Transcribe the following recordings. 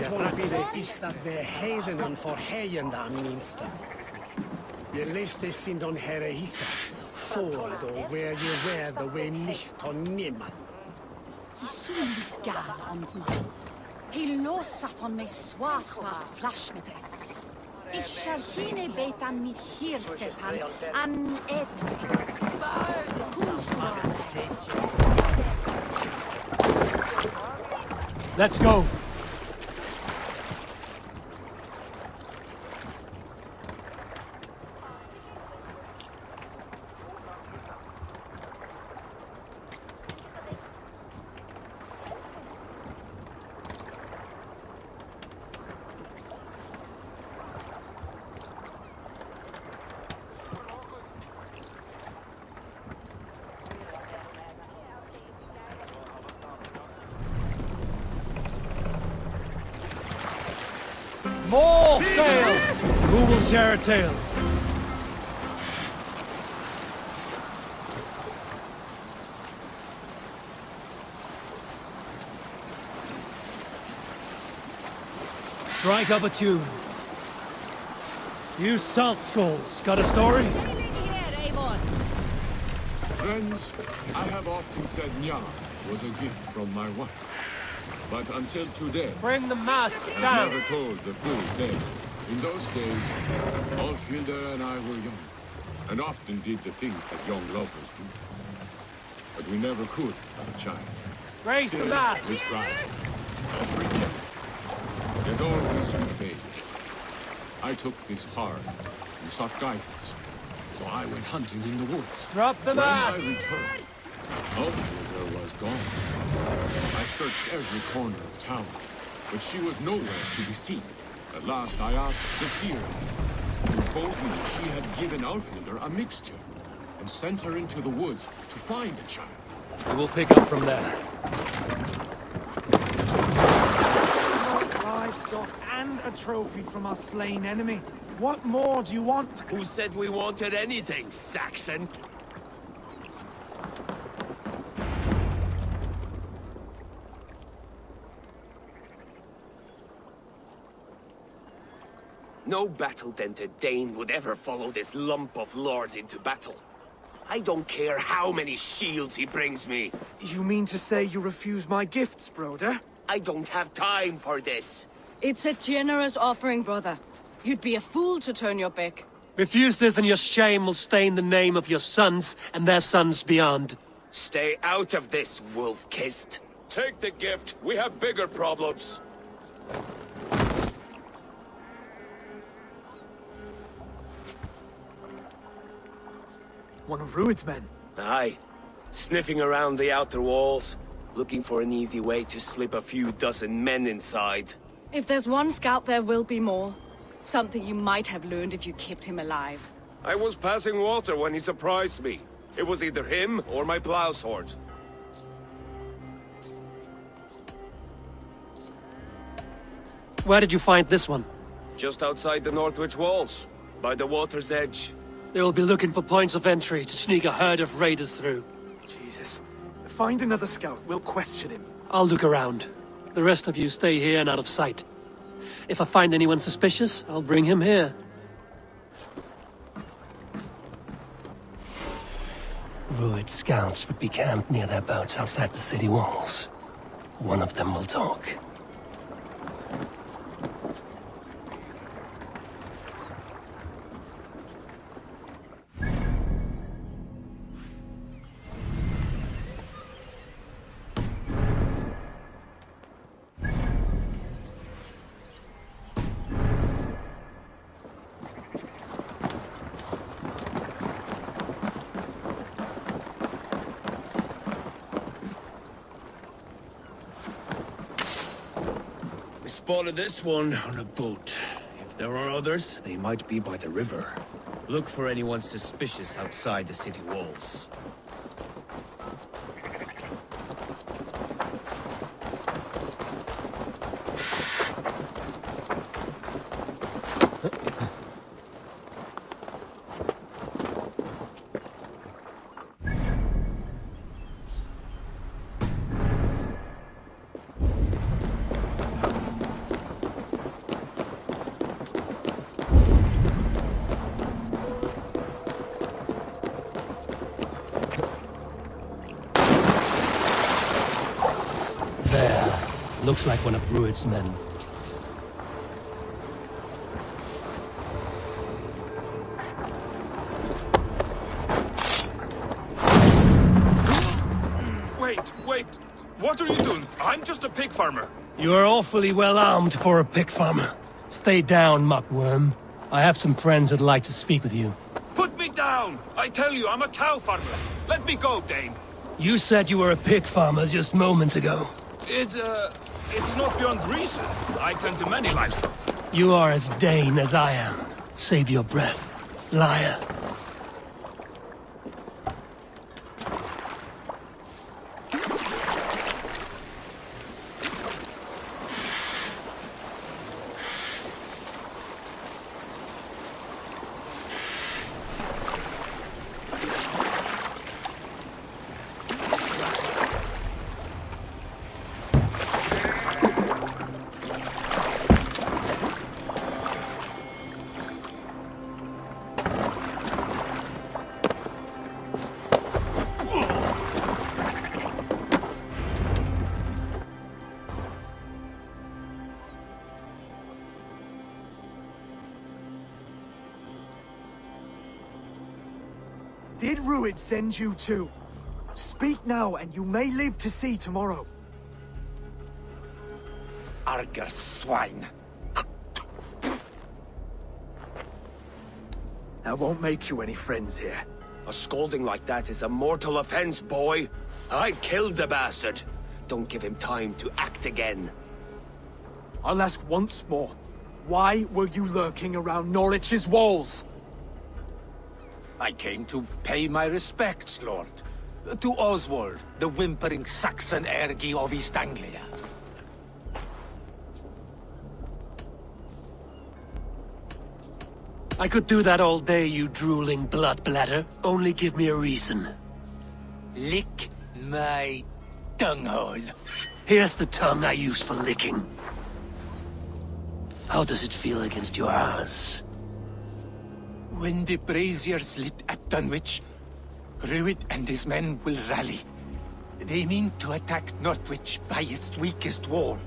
Torpide istat de hedenen för hejenda minsta. Je läste sindon herre hitha. For då where you wear the way nicht on nimman.Isulis gal on man. He låsat hon mig swaswa flash med det. Ishal hine betan mit hirstefan an edme. Let's go. More sail! Who will share a tale? Strike up a tune. You salt skulls, got a story? Friends, I have often said Nya was a gift from my wife. But until today, Bring the mast I down! never told the full tale. In those days, Alfhilda and I were young, and often did the things that young lovers do. But we never could have a child. Raise the Still, mast! we tried. Every year. Yet all this soon faded. I took this hard and sought guidance. So I went hunting in the woods. Drop the When I mast! returned, Alfhilda was gone. I searched every corner of town, but she was nowhere to be seen. At last I asked the seeress, who told me that she had given Alfhilda a mixture and sent her into the woods to find a child. We will pick up from there. Livestock and a trophy from our slain enemy. What more do you want? Who said we wanted anything, Saxon? No battle-dented Dane would ever follow this lump of lord into battle. I don't care how many shields he brings me. You mean to say you refuse my gifts, broder? I don't have time for this. It's a generous offering, brother. You'd be a fool to turn your back. Refuse this and your shame will stain the name of your sons and their sons beyond. Stay out of this, wolf-kissed. Take the gift. We have bigger problems. One of Rued's men. Aye. Sniffing around the outer walls, looking for an easy way to slip a few dozen men inside. If there's one scout, there will be more. Something you might have learned if you kept him alive. I was passing water when he surprised me. It was either him or my plow sword. Where did you find this one? Just outside the Northwich walls, by the water's edge. They will be looking for points of entry to sneak a herd of raiders through. Jesus. Find another scout. We'll question him. I'll look around. The rest of you stay here and out of sight. If I find anyone suspicious, I'll bring him here. Rued scouts would be camped near their boats outside the city walls. One of them will talk. Spotted this one on a boat. If there are others, they might be by the river. Look for anyone suspicious outside the city walls. looks like one of Rued's men. Wait. What are you doing? I'm just a pig farmer. You are awfully well armed for a pig farmer. Stay down, muckworm. I have some friends who'd like to speak with you. Put me down! I tell you, I'm a cow farmer. Let me go, Dane. You said you were a pig farmer just moments ago. It's not beyond reason. I tend to many livestock. You are as Dane as I am. Save your breath, liar. Did Rued send you too? Speak now, and you may live to see tomorrow. Arger swine. I won't make you any friends here. A scolding like that is a mortal offense, boy. I'd kill the bastard. Don't give him time to act again. I'll ask once more. Why were you lurking around Norwich's walls? I came to pay my respects, Lord. To Oswald, the whimpering Saxon ergi of East Anglia. I could do that all day, you drooling blood bladder. Only give me a reason. Lick my dunghole. Here's the tongue I use for licking. How does it feel against your ass? When the braziers lit at Dunwich, Rued and his men will rally. They mean to attack Northwich by its weakest wall.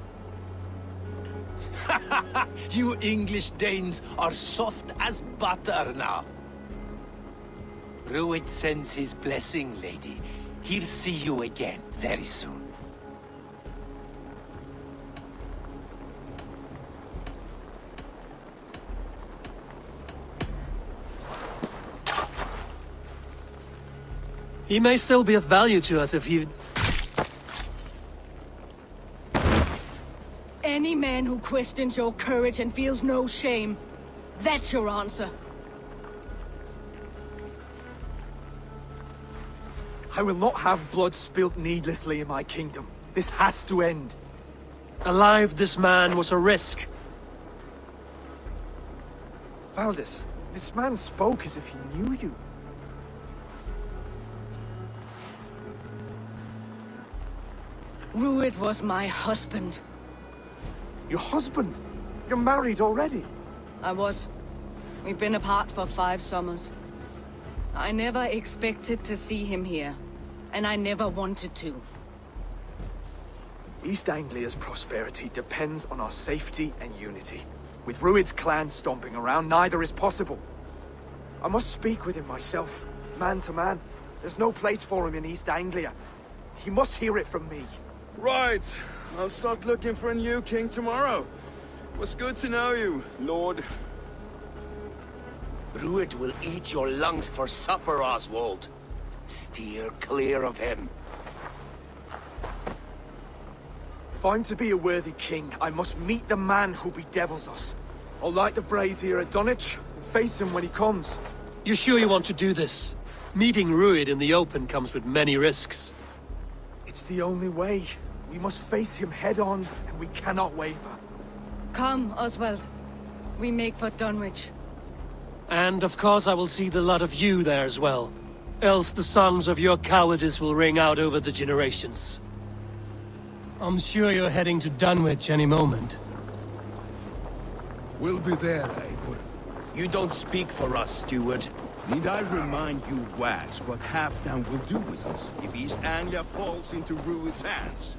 You English Danes are soft as butter now. Rued sends his blessing, lady. He'll see you again very soon. He may still be of value to us if he... Any man who questions your courage and feels no shame. That's your answer. I will not have blood spilt needlessly in my kingdom. This has to end. Alive, this man was a risk. Valdis, this man spoke as if he knew you. Rued was my husband. Your husband? You're married already? I was. We've been apart for 5 summers. I never expected to see him here, and I never wanted to. East Anglia's prosperity depends on our safety and unity. With Rued's clan stomping around, neither is possible. I must speak with him myself, man to man. There's no place for him in East Anglia. He must hear it from me. Right. I'll start looking for a new king tomorrow. It was good to know you, Lord. Rued will eat your lungs for supper, Oswald. Steer clear of him. If I'm to be a worthy king, I must meet the man who bedevils us. I'll light the brazier at Dunwich and face him when he comes. You sure you want to do this? Meeting Rued in the open comes with many risks. It's the only way. We must face him head-on, and we cannot waver. Come, Oswald. We make for Dunwich. And of course I will see the lot of you there as well. Else the songs of your cowardice will ring out over the generations. I'm sure you're heading to Dunwich any moment. We'll be there, Eivor. You don't speak for us, steward. Need I remind you, Wags, what Halfdan will do with us if East Anglia falls into Rued's hands?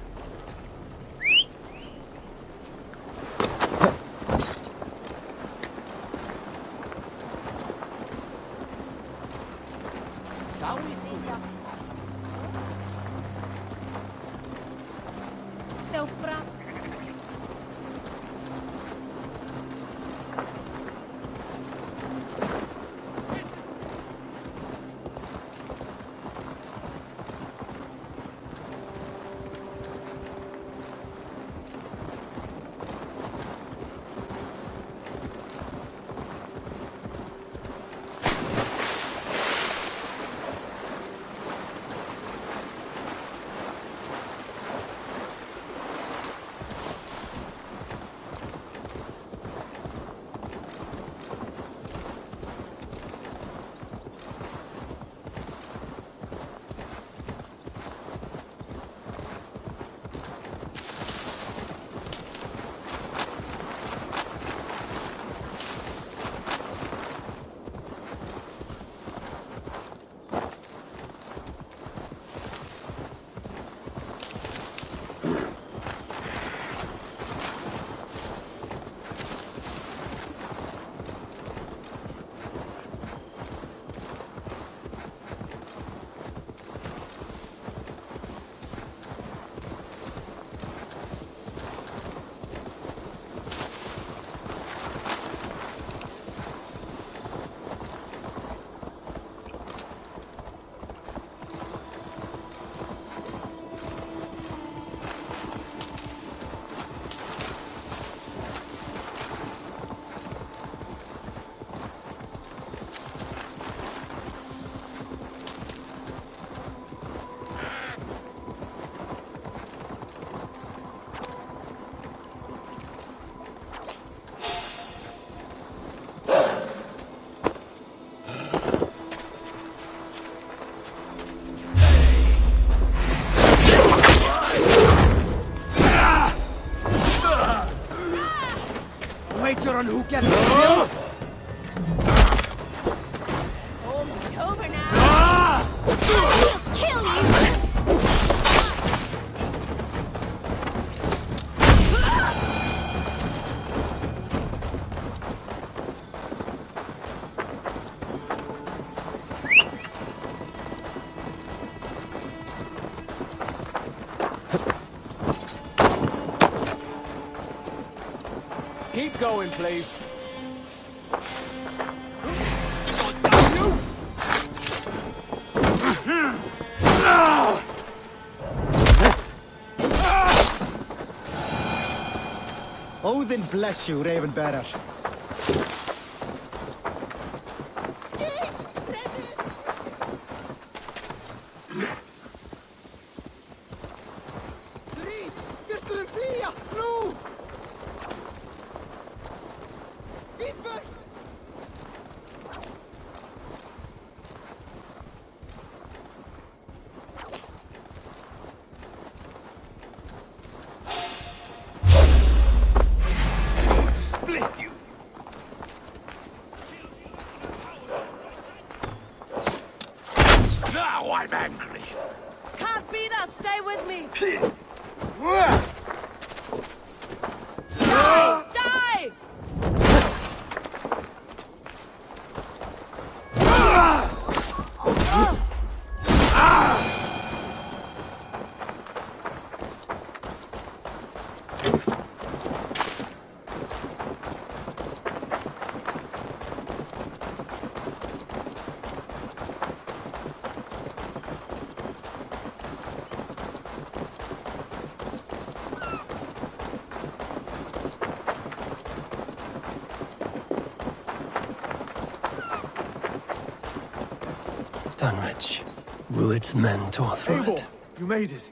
wager on who gets killed? It's over now. I will kill you. Keep going, please. Odin bless you, Raven Bearer. Vi skulle flia! Nu! Viper! Split you! Now I'm angry! Can't beat us. Stay with me. Die! Dunwich. Rued's men tore through Eivor, it. you made it.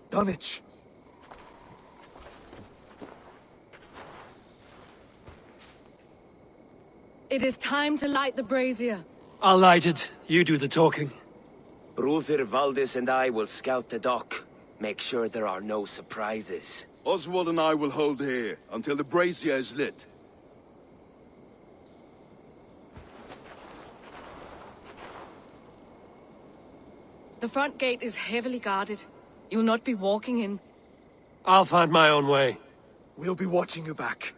Dunwich. It is time to light the brazier. I'll light it. You do the talking. Bruther, Valdis and I will scout the dock. Make sure there are no surprises. Oswald and I will hold here until the brazier is lit. The front gate is heavily guarded. You'll not be walking in. I'll find my own way. We'll be watching you back.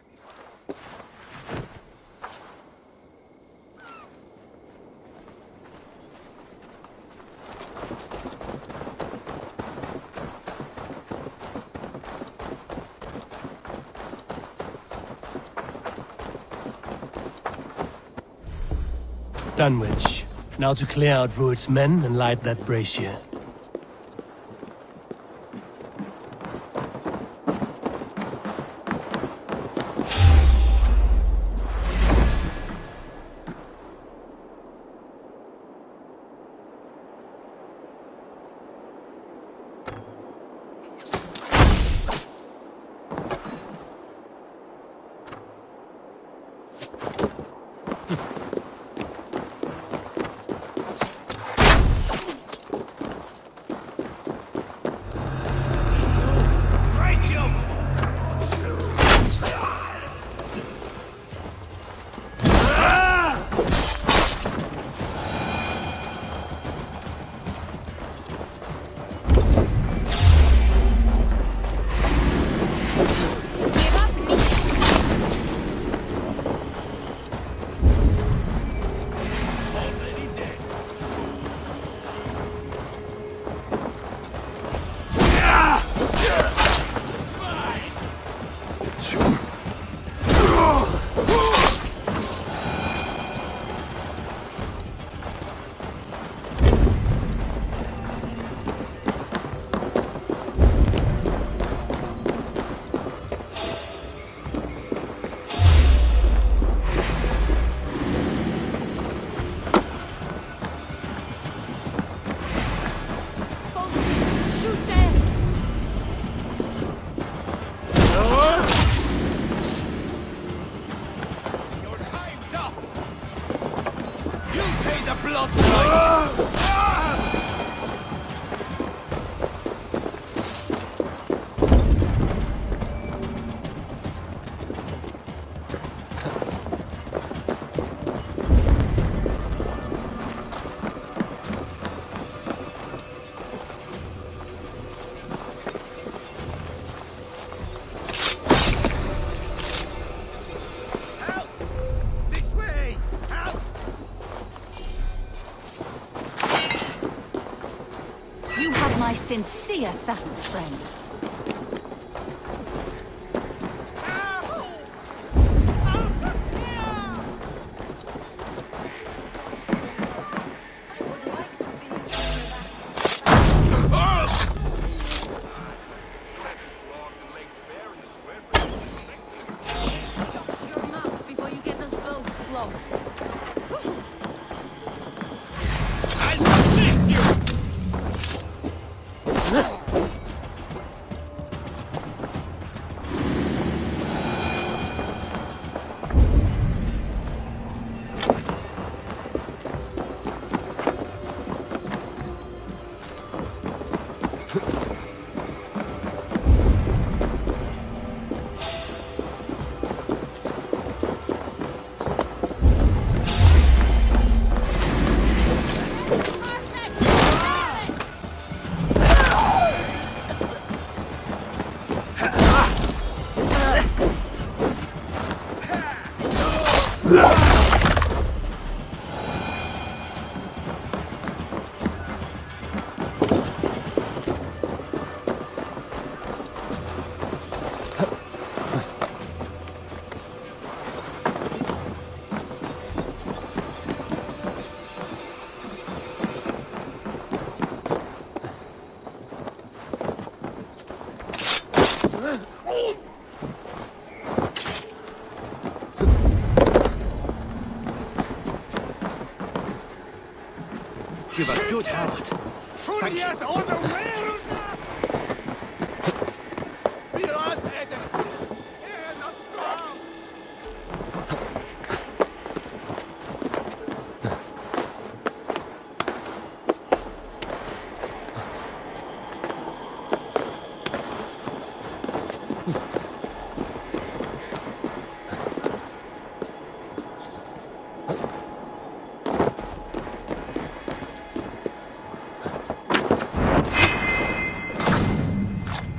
Dunwich. Now to clear out Rued's men and light that brazier. Pay the blood price! You have my sincere thanks, friend. Shut your mouth before you get us both flogged. You've a good heart. Furiat on the rails!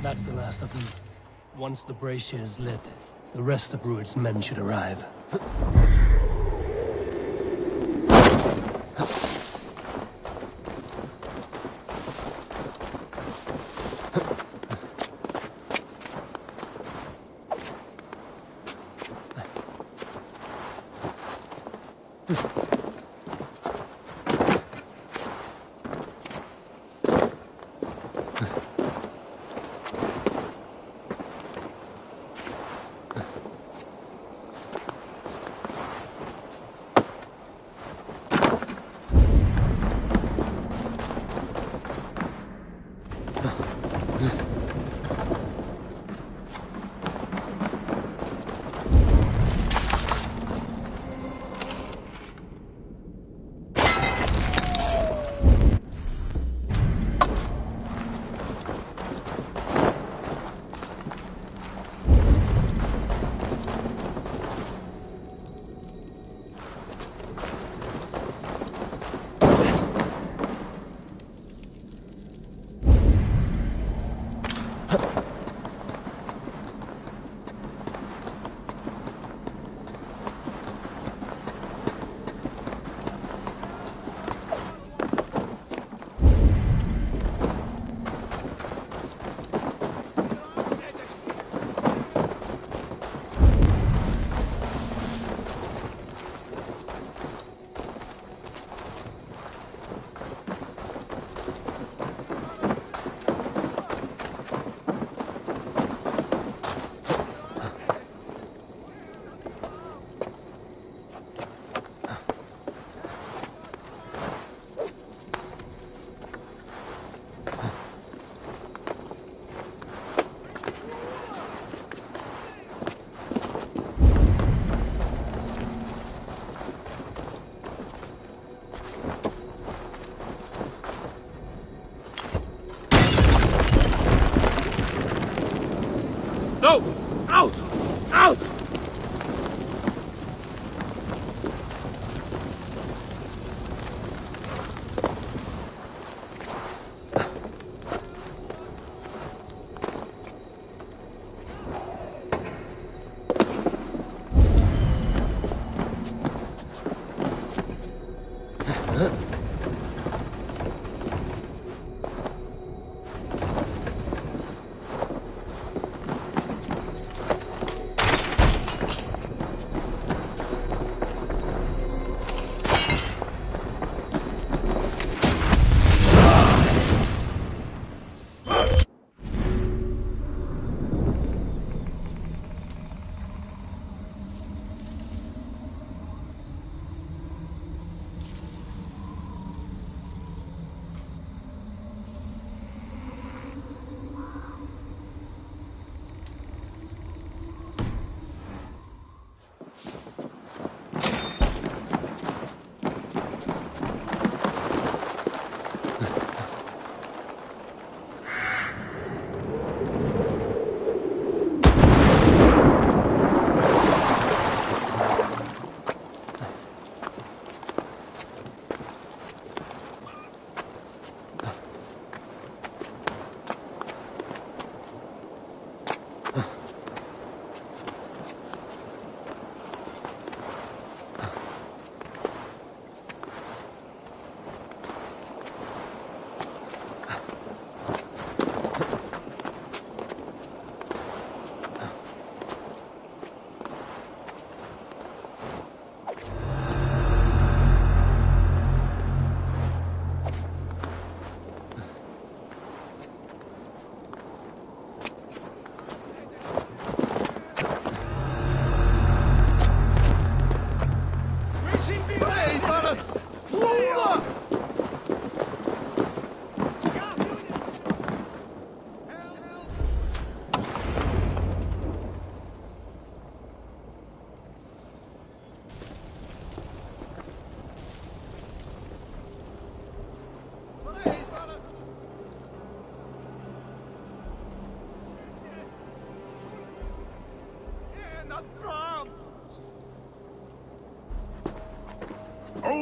That's the last of them. Once the brazier is lit, the rest of Rued's men should arrive.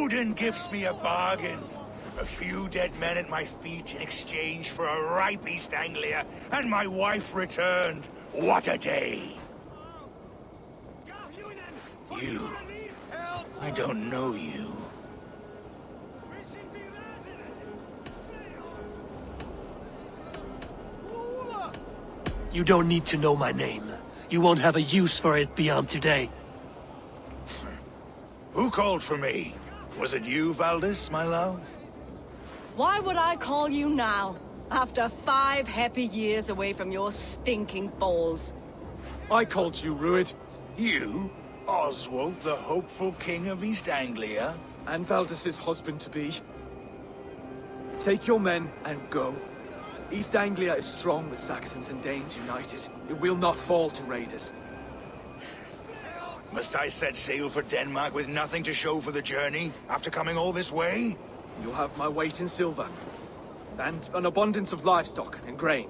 Odin gives me a bargain. A few dead men at my feet in exchange for a ripe East Anglia, and my wife returned. What a day! You. I don't know you. You don't need to know my name. You won't have a use for it beyond today. Who called for me? Was it you, Valdis, my love? Why would I call you now, after 5 happy years away from your stinking balls? I called you, Rued. You? Oswald, the hopeful king of East Anglia? And Valdis's husband-to-be. Take your men and go. East Anglia is strong with Saxons and Danes united. It will not fall to raiders. Must I set sail for Denmark with nothing to show for the journey, after coming all this way? You'll have my weight in silver. And an abundance of livestock and grain.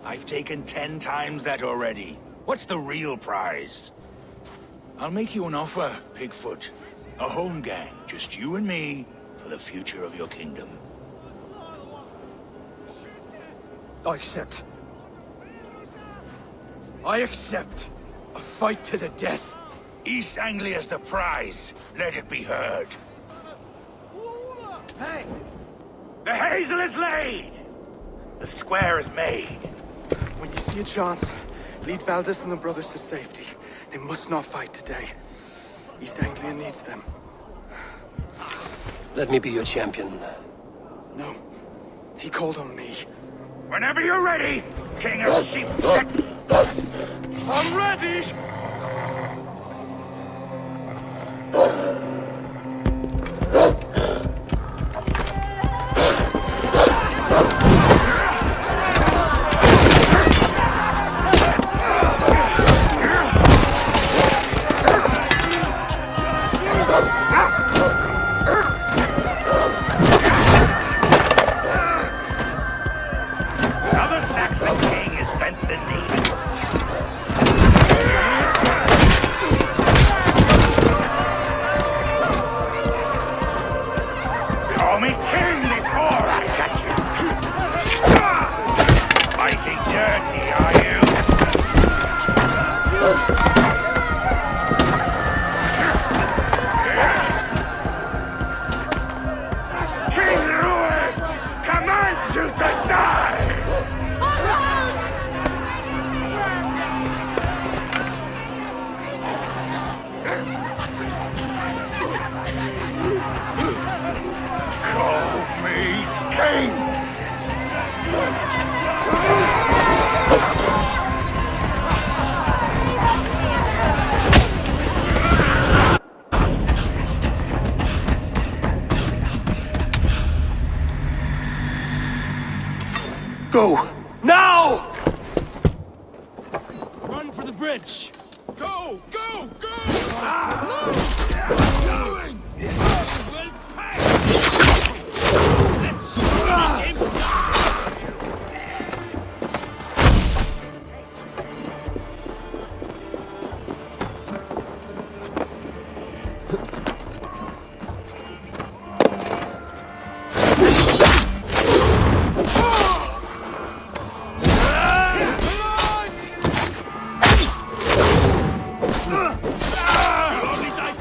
I've taken 10 times that already. What's the real prize? I'll make you an offer, Pigfoot. A home gang, just you and me, for the future of your kingdom. I accept. I accept. A fight to the death. East Anglia's the prize. Let it be heard. Hey! The hazel is laid! The square is made. When you see a chance, lead Valdis and the brothers to safety. They must not fight today. East Anglia needs them. Let me be your champion. No. He called on me. Whenever you're ready, King of Sheep. I'm ready! Another Saxon king has bent the knee. Call me king before I got you. Fighting dirty, are you? King Rued commands you to die! Call me king! Go! Now! Run for the bridge! Go! Go! Go! Going! We'll pass! Let's finish him! Only thy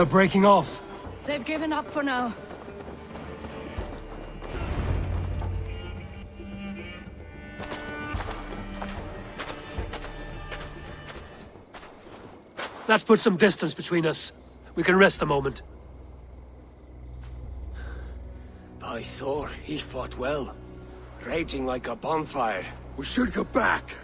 They're breaking off. They've given up for now. That puts some distance between us. We can rest a moment. By Thor, he fought well. Raging like a bonfire. We should go back.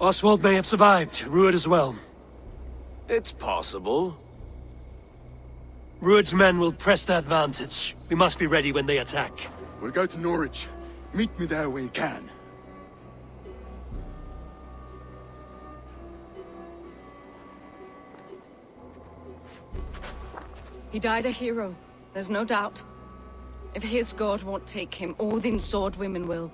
Oswald may have survived, Rued as well. It's possible. Rued's men will press the advantage. We must be ready when they attack. We'll go to Norwich. Meet me there when you can. He died a hero, there's no doubt. If his god won't take him, Odin's sword women will.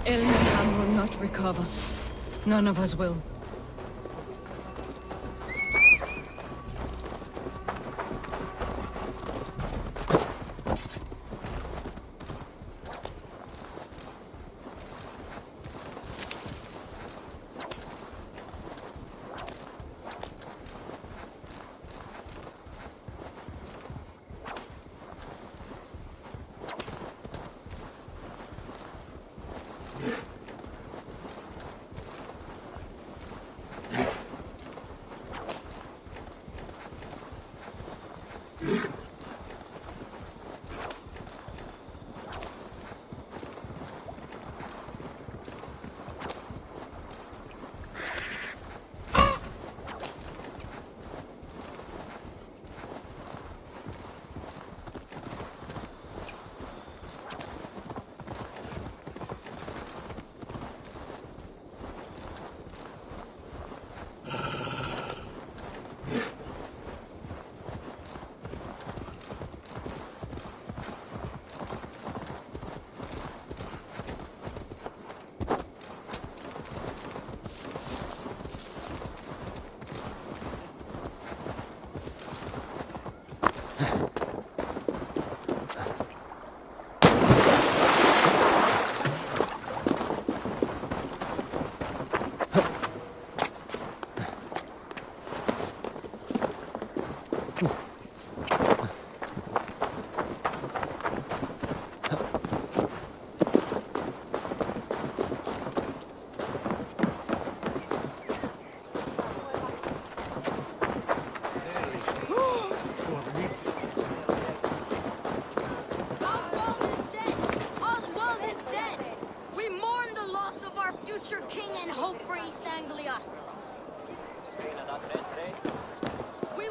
Elmenham will not recover. None of us will.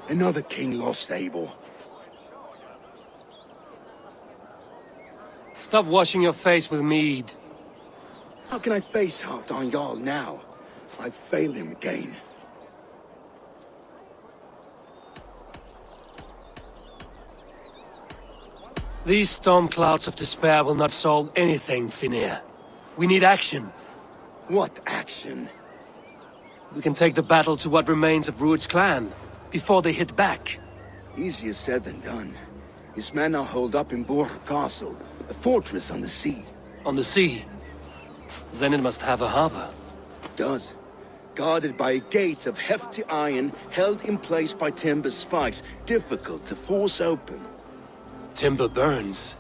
Another king lost, Abel. Stop washing your face with mead. How can I face Halfdan Jarl now? I've failed him again. These storm clouds of despair will not solve anything, Finnir. We need action. What action? We can take the battle to what remains of Rued's clan, before they hit back. Easier said than done. His men are holed up in Bor Castle, a fortress on the sea. On the sea? Then it must have a harbor. It does. Guarded by a gate of hefty iron, held in place by timber spikes, difficult to force open. Timber burns.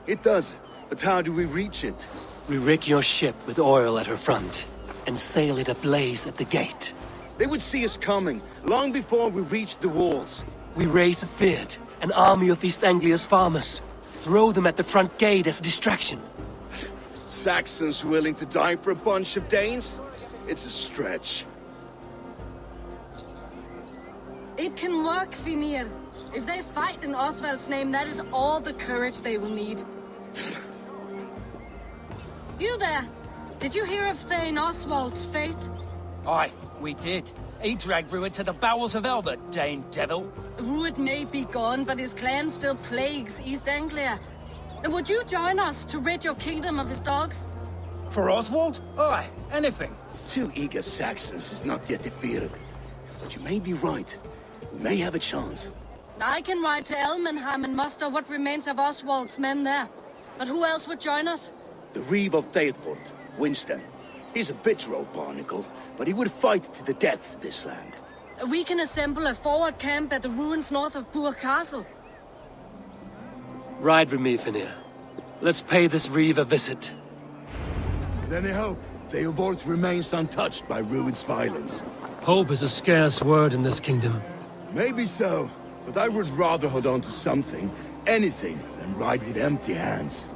It does, but how do we reach it? We rig your ship with oil at her front, and sail it ablaze at the gate. They would see us coming, long before we reached the walls. We raise a bid, an army of East Anglia's farmers. Throw them at the front gate as a distraction. Saxons willing to die for a bunch of Danes? It's a stretch. It can work, Finir. If they fight in Oswald's name, that is all the courage they will need. You there! Did you hear of Thane Oswald's fate? Aye, we did. He dragged Rued to the bowels of Elba, Dane devil. Rued may be gone, but his clan still plagues East Anglia. Would you join us to rid your kingdom of his dogs? For Oswald? Aye, anything. 2 eager Saxons is not yet defeated. But you may be right. We may have a chance. I can ride to Elmenham and muster what remains of Oswald's men there. But who else would join us? The Reeve of Thetford, Winston. He's a bitter old barnacle, but he would fight to the death for this land. We can assemble a forward camp at the ruins north of Bure Castle. Ride with me, Finir. Let's pay this Reeve a visit. With any hope, Theodort remains untouched by Rued's violence. Hope is a scarce word in this kingdom. Maybe so, but I would rather hold on to something, anything, than ride with empty hands.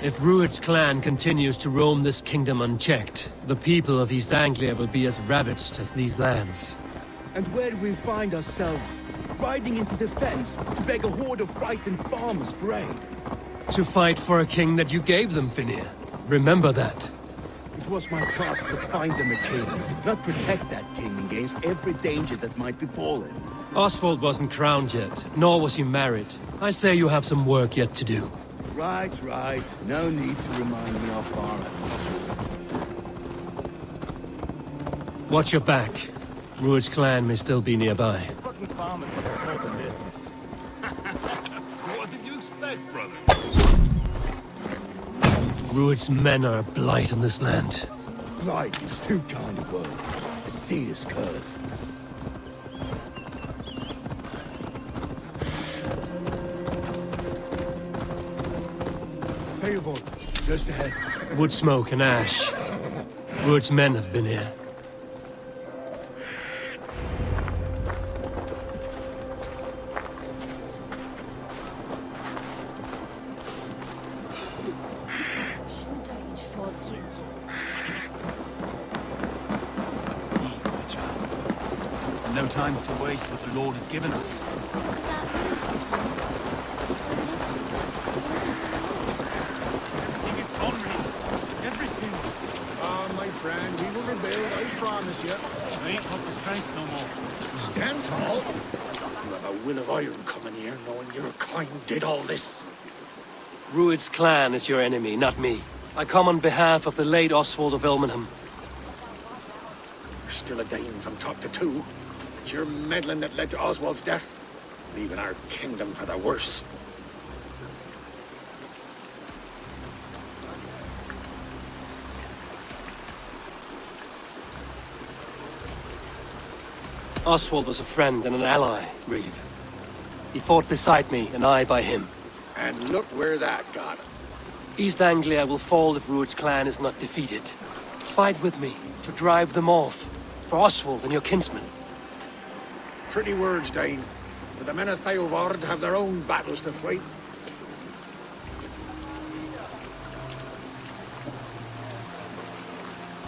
If Rued's clan continues to roam this kingdom unchecked, the people of East Anglia will be as ravaged as these lands. And where do we find ourselves? Riding into defense to beg a horde of frightened farmers for aid. To fight for a king that you gave them, Finir. Remember that. It was my task to find them a king, not protect that king against every danger that might befall him. Oswald wasn't crowned yet, nor was he married. I say you have some work yet to do. Right, right. No need to remind me how far I am. Watch your back. Rued's clan may still be nearby. What did you expect, brother? Rued's men are a blight on this land. Blight is too kind a word. A serious curse. Theobald, just ahead. Wood smoke and ash. Rued's men have been here. No times to waste what the Lord has given us. Everything. Ah, my friend, we will rebuild, I promise you. I ain't got the strength no more. Stand tall. You have a will of iron coming here, knowing your kind did all this. Rued's clan is your enemy, not me. I come on behalf of the late Oswald of Elmenham. You're still a Dane from top to two. It's your meddling that led to Oswald's death, leaving our kingdom for the worse. Oswald was a friend and an ally, Reeve. He fought beside me, and I by him. And look where that got him. East Anglia will fall if Rued's clan is not defeated. Fight with me, to drive them off. For Oswald and your kinsmen. Pretty words, Dane. But the men of Theovard have their own battles to fight.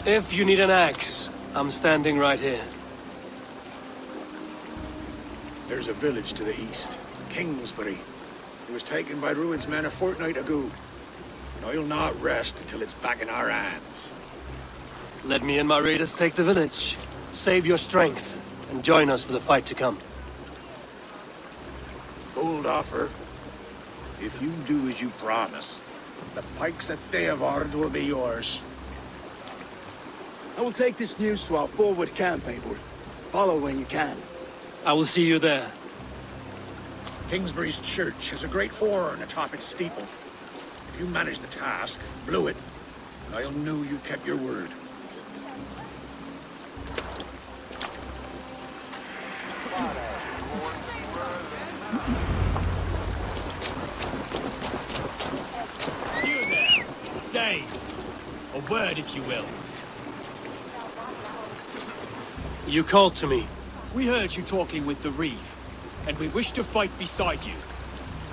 If you need an axe, I'm standing right here. There's a village to the east, Kingsbury. It was taken by Rued's men a fortnight ago. And I'll not rest until it's back in our hands. Let me and my raiders take the village. Save your strength, and join us for the fight to come. Bold offer. If you do as you promise, the pikes at Theovard will be yours. I will take this news to our forward camp, Eivor. Follow when you can. I will see you there. Kingsbury's church has a great horn atop its steeple. If you manage the task, blow it, and I'll know you kept your word. You there, Dane. A word, if you will. You called to me. We heard you talking with the Reeve, and we wish to fight beside you.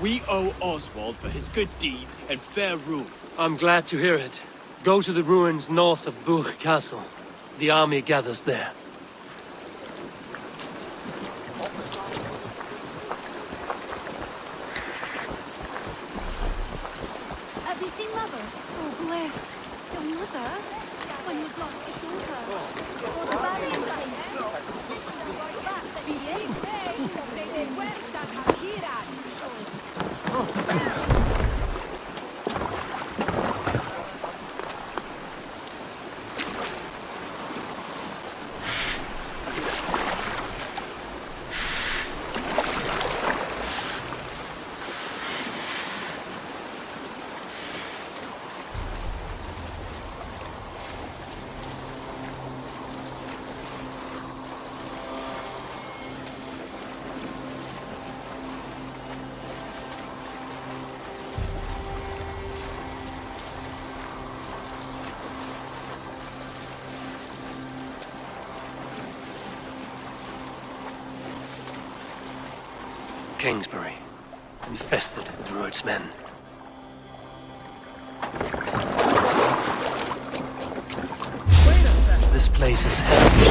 We owe Oswald for his good deeds and fair rule. I'm glad to hear it. Go to the ruins north of Bure Castle. The army gathers there. you seen Mother? Oh, blessed. Your mother? When was lost to shoulder? Oh, the Kingsbury, infested with Rued's men. This place is heavy.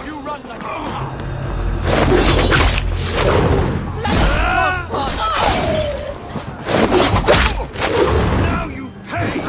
You run like now you pay!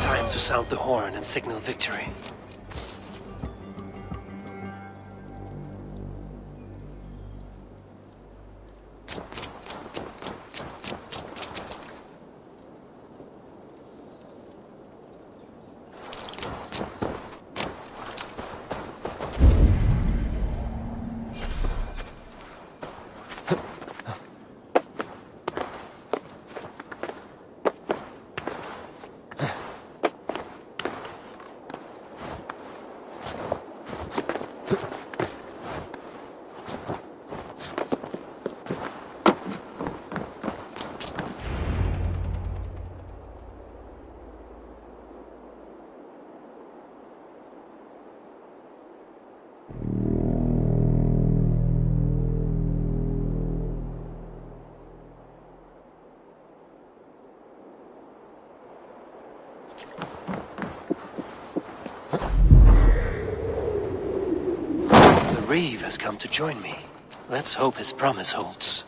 Time to sound the horn and signal victory. Reeve has come to join me. Let's hope his promise holds.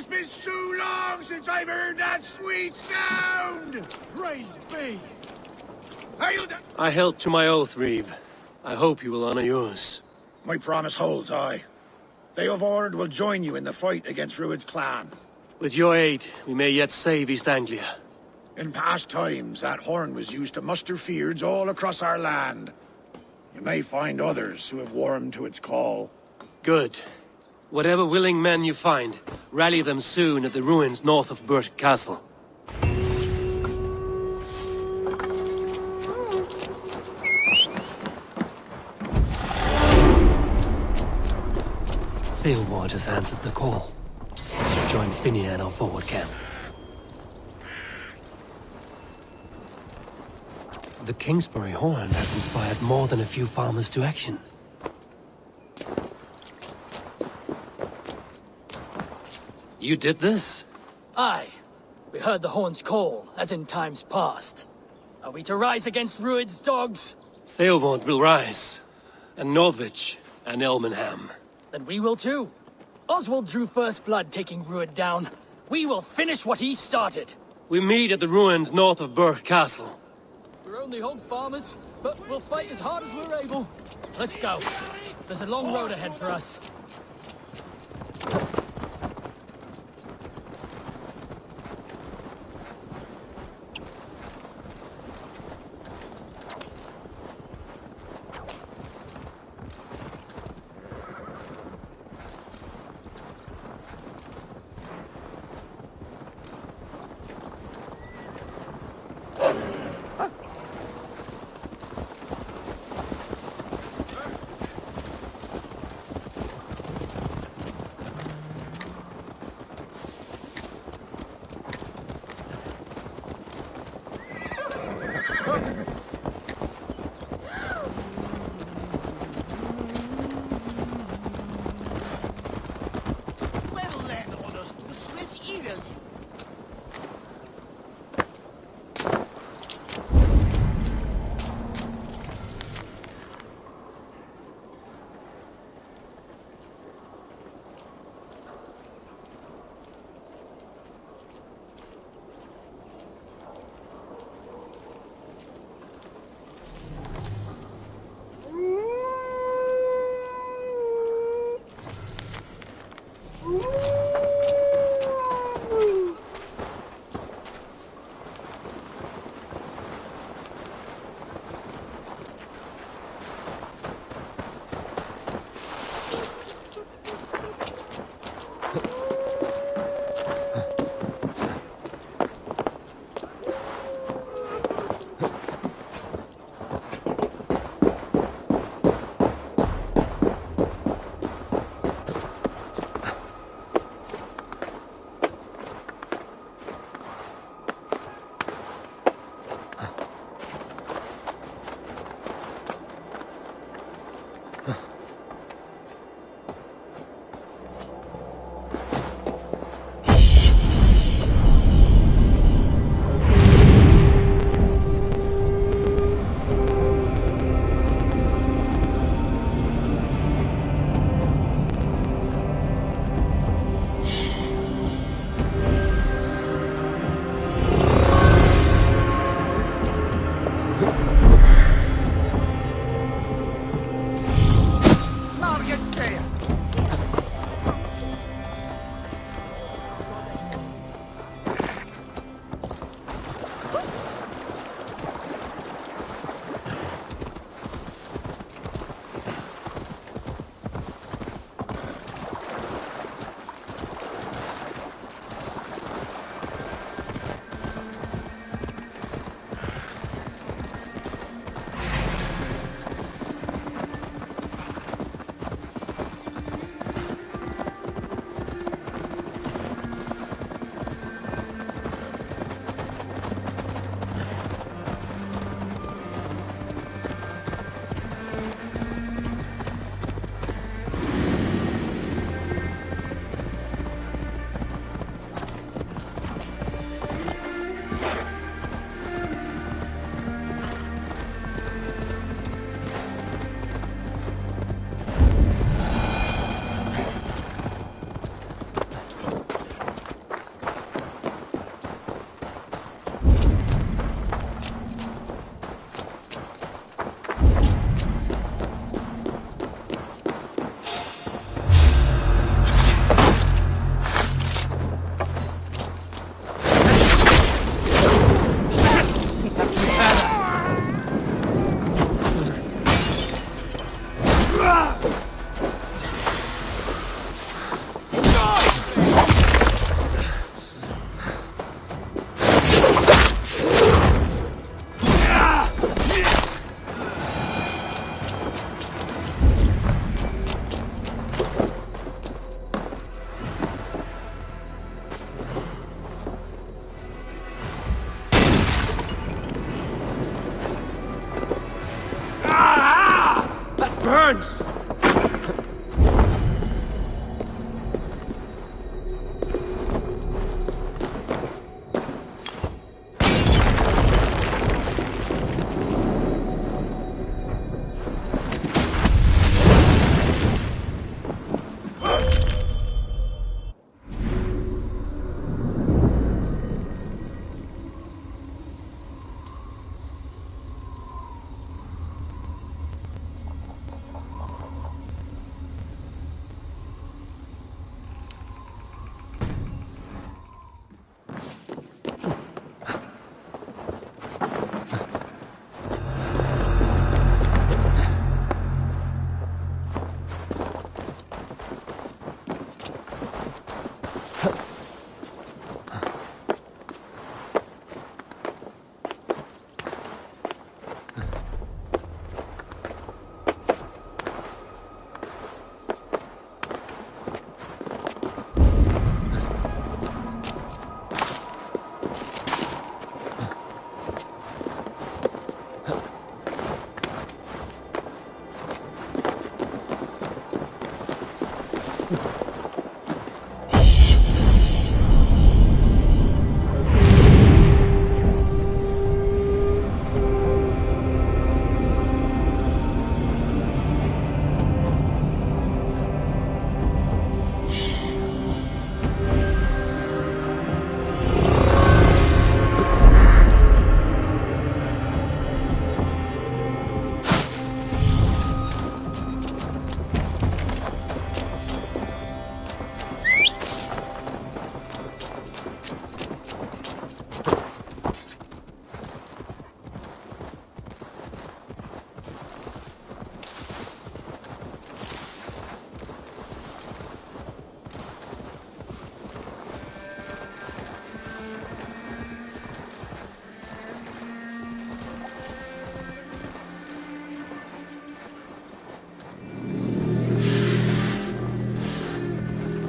It's been so long since I've heard that sweet sound! Praise be! I held to my oath, Reeve. I hope you will honor yours. My promise holds, aye. Theodord will join you in the fight against Rued's clan. With your aid, we may yet save East Anglia. In past times, that horn was used to muster fyrds all across our land. You may find others who have warmed to its call. Good. Whatever willing men you find, rally them soon at the ruins north of Burt Castle. Theodord has answered the call. I shall join Finney at our forward camp. The Kingsbury horn has inspired more than a few farmers to action. You did this? Aye. We heard the horn's call, as in times past. Are we to rise against Rued's dogs? Theobald will rise, and Northwich, and Elmenham. Then we will too. Oswald drew first blood taking Rued down. We will finish what he started. We meet at the ruins north of Burt Castle. We're only hog farmers, but we'll fight as hard as we're able. Let's go. There's a long road ahead for us. Arms!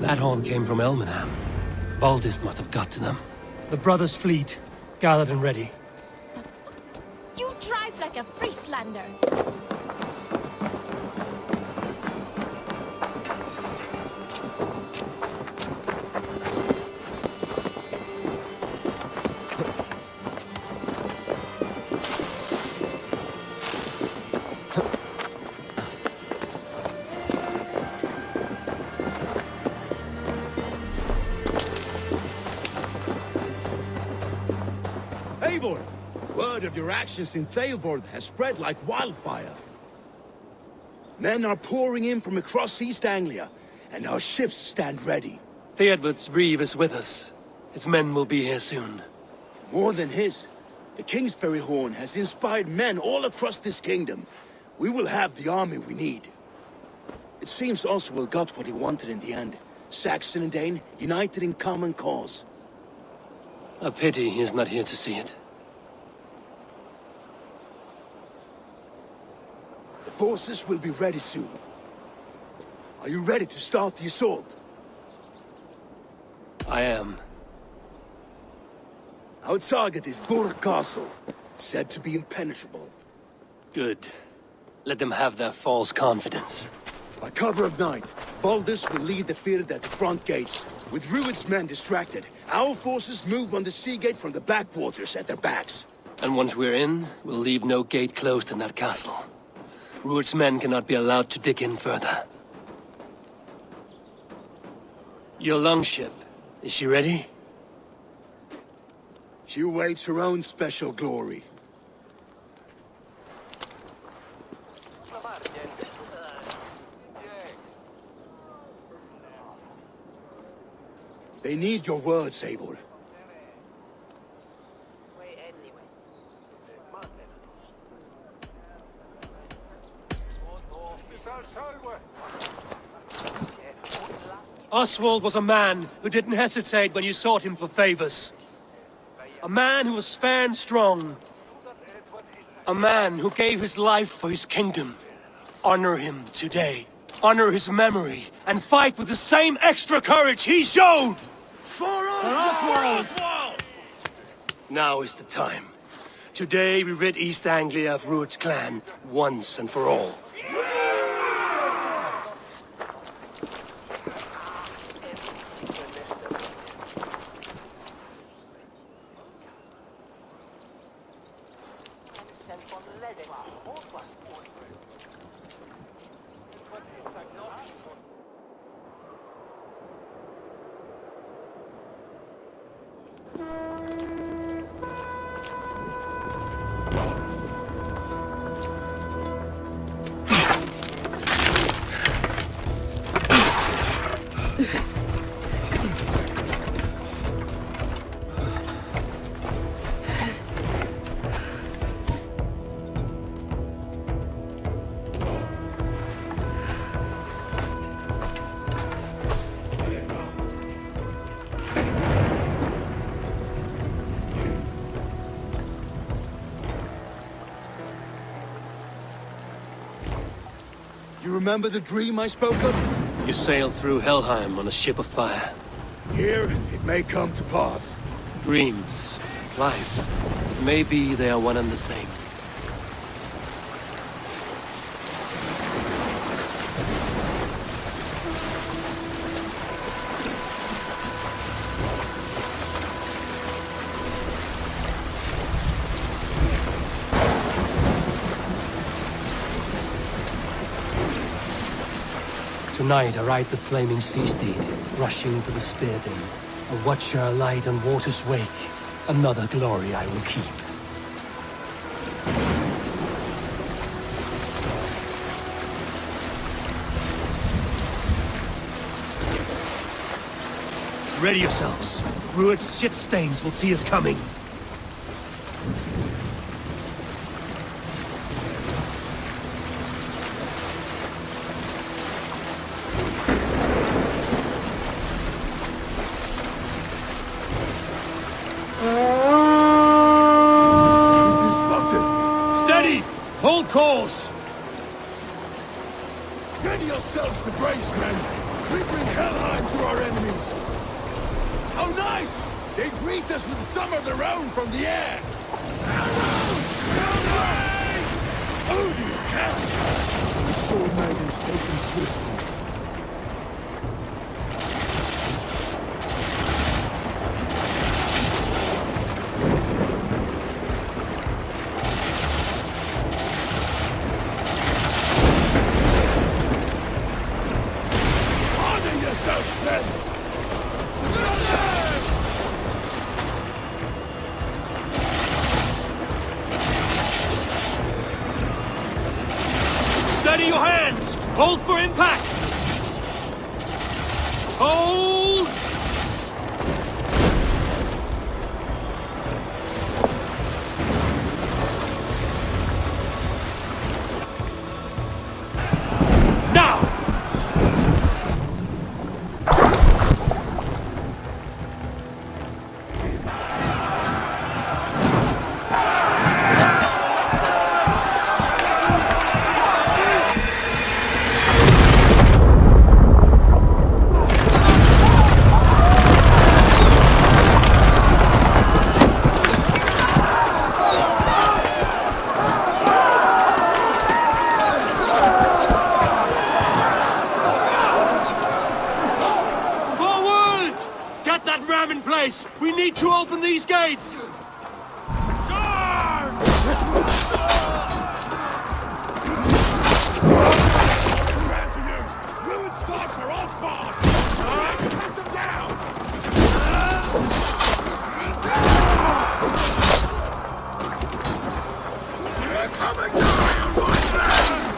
That horn came from Elmenham. Baldist must have got to them. The brothers' fleet, gathered and ready. You drive like a Frieslander. Eivor! Word of your actions in Theodord has spread like wildfire. Men are pouring in from across East Anglia, and our ships stand ready. Theodward's reeve is with us. His men will be here soon. More than his. The Kingsbury Horn has inspired men all across this kingdom. We will have the army we need. It seems Oswald got what he wanted in the end. Saxon and Dane, united in common cause. A pity he is not here to see it. The forces will be ready soon. Are you ready to start the assault? I am. Our target is Burg Castle, said to be impenetrable. Good. Let them have their false confidence. By cover of night, Baldus will lead the field at the front gates. With Rued's men distracted, our forces move on the sea gate from the backwaters at their backs. And once we're in, we'll leave no gate closed in that castle. Rued's men cannot be allowed to dig in further. Your longship, is she ready? She awaits her own special glory. They need your words, Eivor. Oswald was a man who didn't hesitate when you sought him for favors. A man who was fair and strong. A man who gave his life for his kingdom. Honor him today. Honor his memory, and fight with the same extra courage he showed! For Oswald! Now is the time. Today we rid East Anglia of Rued's clan, once and for all. You remember the dream I spoke of? You sailed through Helheim on a ship of fire. Here, it may come to pass. Dreams, life, maybe they are one and the same. Tonight I ride the flaming sea steed, rushing for the spear den. A watcher alight on water's wake. Another glory I will keep. Ready yourselves. Rued's shit stains will see us coming. Hold course! Ready yourselves to brace, men! We bring Helheim to our enemies! How nice! They greet us with some of their own from the air! Odious hell! The sword maidens take them swiftly. Steady your hands! Hold for impact! Hold! Now! In place! We need to open these gates! Charge! Ruined stocks are all gone! Cut them down! They're coming down on my lands!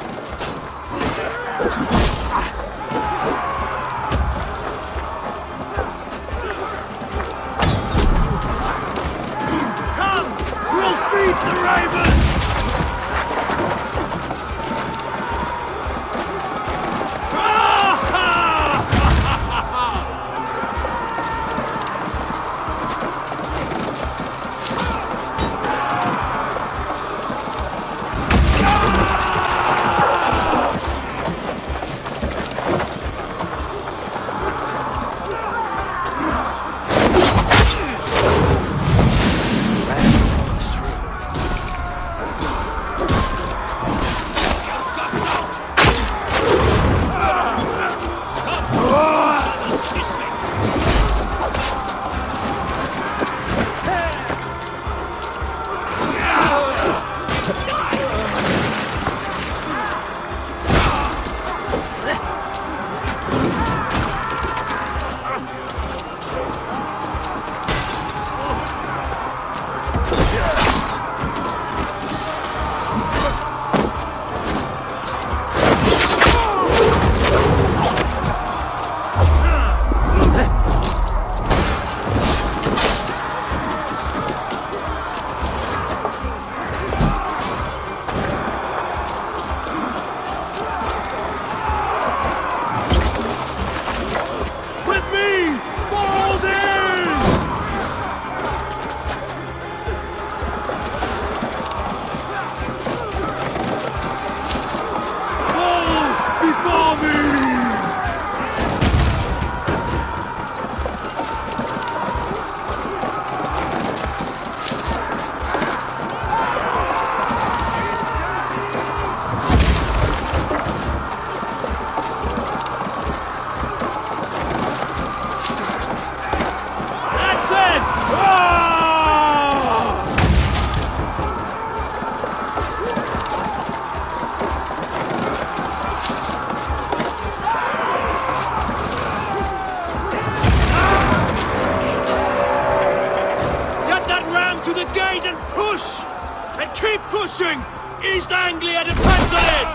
pushing! East Anglia depends on it!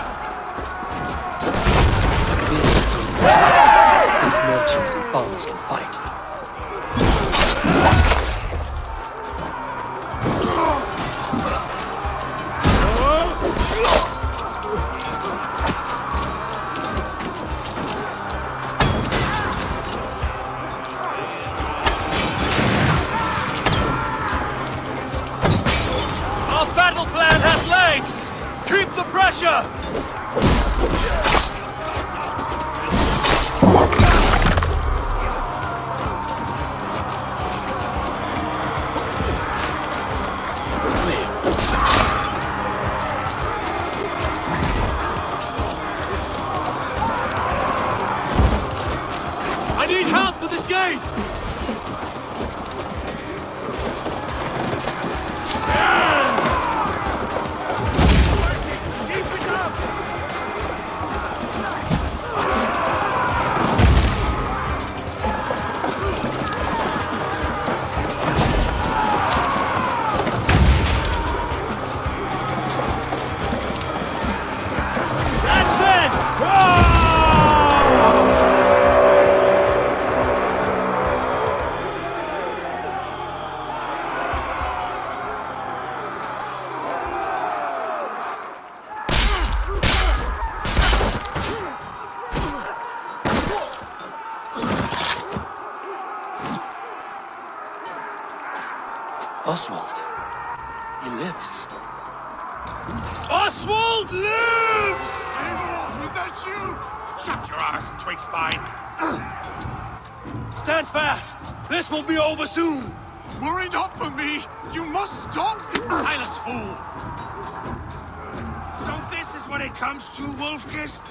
These merchants and farmers can fight. Our battle plan has legs! Keep the pressure! I need help with this gate! That's it! Oswald. He lives. Oswald lives! Was that you? Shut your ass, twig spine. Stand fast! This will be over soon! Worry not for me. You must stop. Silence, fool! So this is what it comes to, Wolfkist?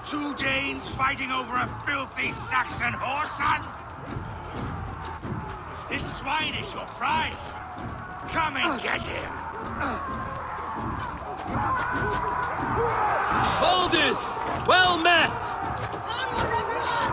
Two Danes fighting over a filthy Saxon whoreson? If this swine is your prize, come and get him. Baldus! Well met! Onward, everyone!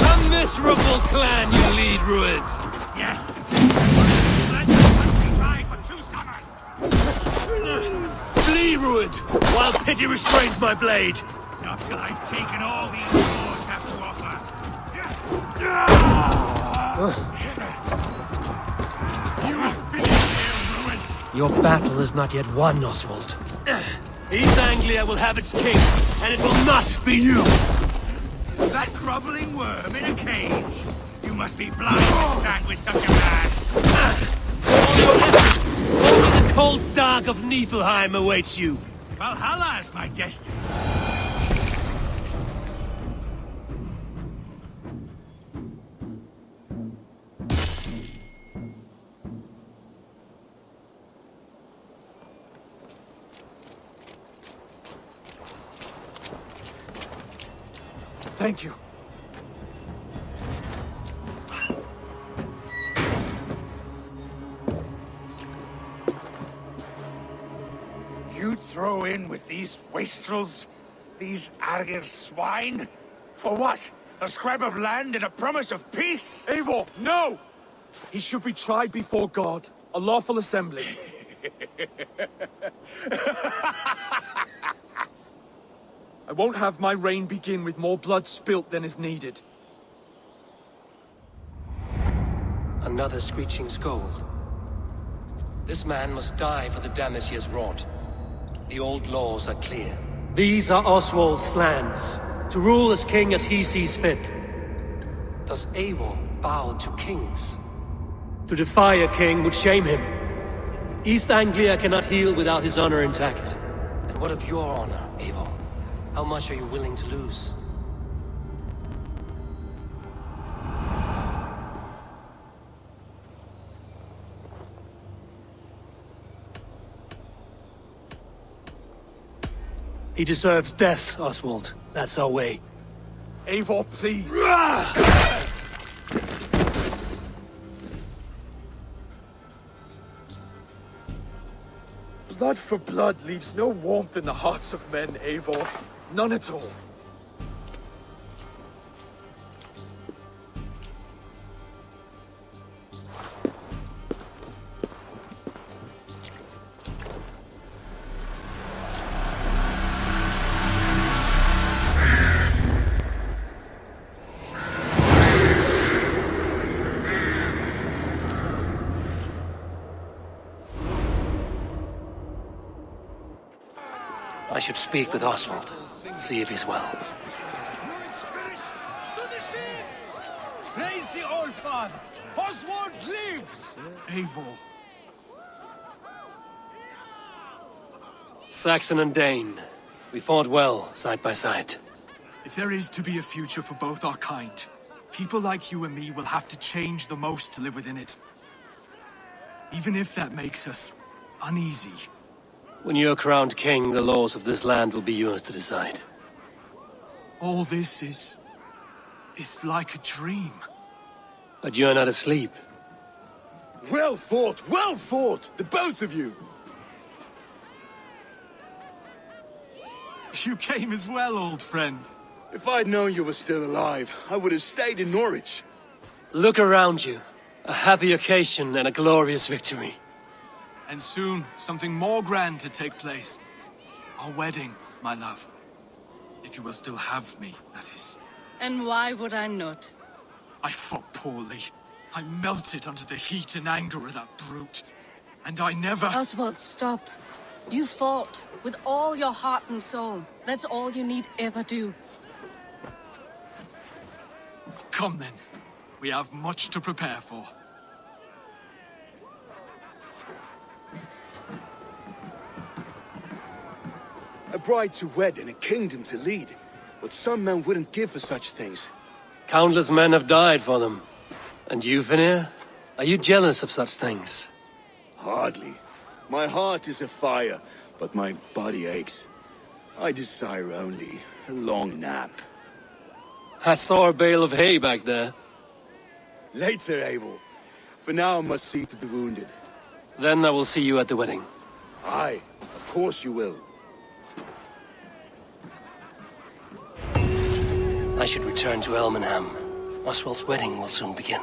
A miserable clan you lead, Rued! Yes. Let the country dry for 2 summers. Flee, Rued, while pity restrains my blade! Not till I've taken all these wars have to offer. You have finished their ruin. Your battle is not yet won, Oswald. East Anglia will have its king, and it will not be you! That groveling worm in a cage. You must be blind to stand with such a man. All your efforts! Only the cold dark of Niflheim awaits you! Valhalla is my destiny. Thank you. You throw in with these wastrels? These Argir swine? For what? A scrap of land and a promise of peace? Eivor, no! He should be tried before God, a lawful assembly. I won't have my reign begin with more blood spilt than is needed. Another screeching scold. This man must die for the damage he has wrought. The old laws are clear. These are Oswald's lands, to rule as king as he sees fit. Does Eivor bow to kings? To defy a king would shame him. East Anglia cannot heal without his honor intact. And what of your honor, Eivor? How much are you willing to lose? He deserves death, Oswald. That's our way. Eivor, please! Blood for blood leaves no warmth in the hearts of men, Eivor. None at all. I should speak with Oswald, see if he's well. Praise the Old Father! Oswald lives! Eivor. Saxon and Dane, we fought well, side by side. If there is to be a future for both our kind, people like you and me will have to change the most to live within it. Even if that makes us uneasy. When you're crowned king, the laws of this land will be yours to decide. All this is like a dream. But you're not asleep. Well fought, the both of you! You came as well, old friend. If I'd known you were still alive, I would have stayed in Norwich. Look around you. A happy occasion and a glorious victory. And soon, something more grand to take place. Our wedding, my love. If you will still have me, that is. And why would I not? I fought poorly. I melted under the heat and anger of that brute. And I never... Oswald, stop. You fought with all your heart and soul. That's all you need ever do. Come then. We have much to prepare for. A bride to wed and a kingdom to lead. What some men wouldn't give for such things. Countless men have died for them. And you, Vanir? Are you jealous of such things? Hardly. My heart is afire, but my body aches. I desire only a long nap. I saw a bale of hay back there. Later, Abel. For now, I must see to the wounded. Then I will see you at the wedding. Aye, of course you will. I should return to Elmenham. Oswald's wedding will soon begin.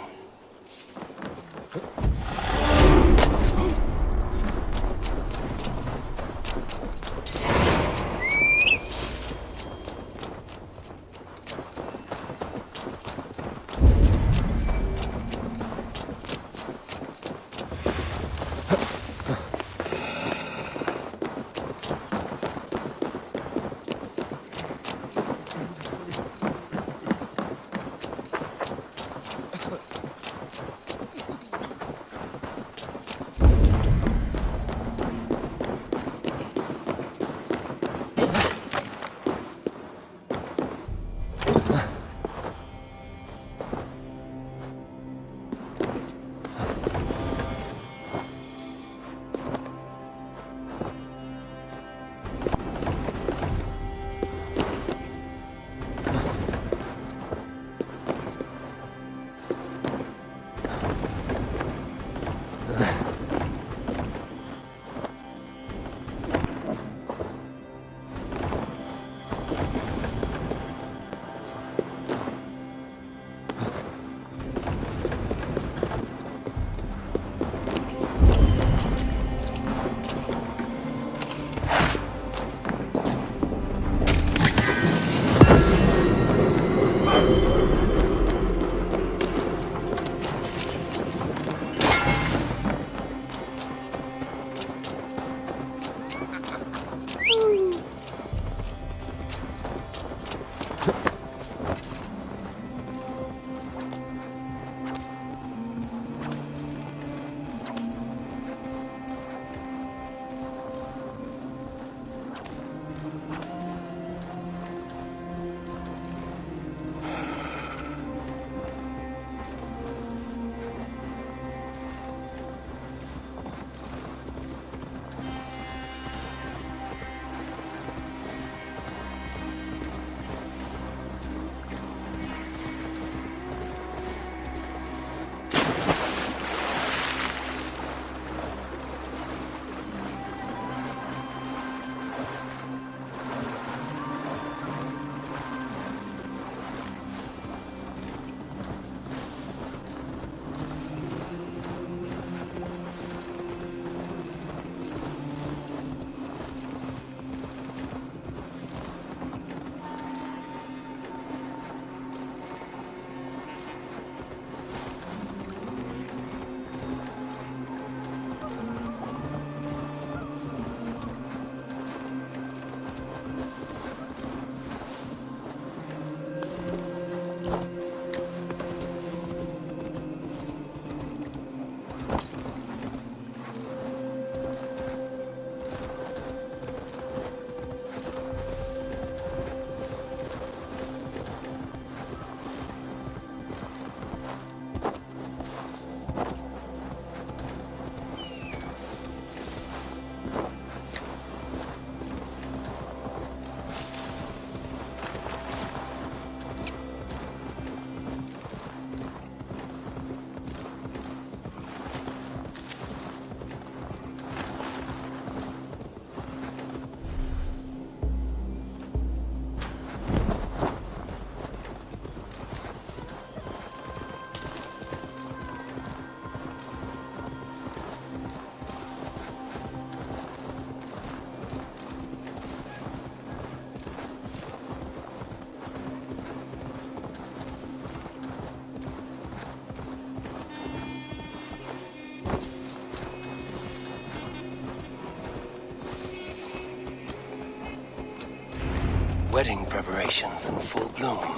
wedding preparations in full bloom.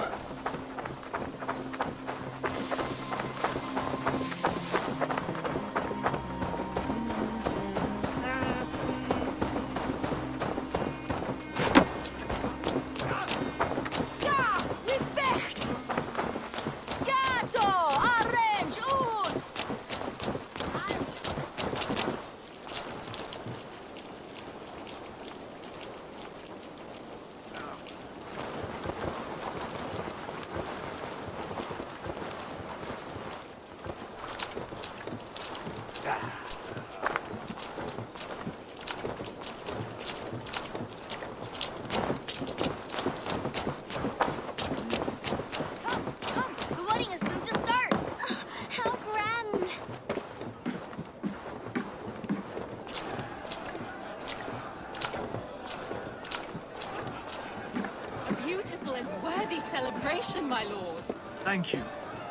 My lord. Thank you.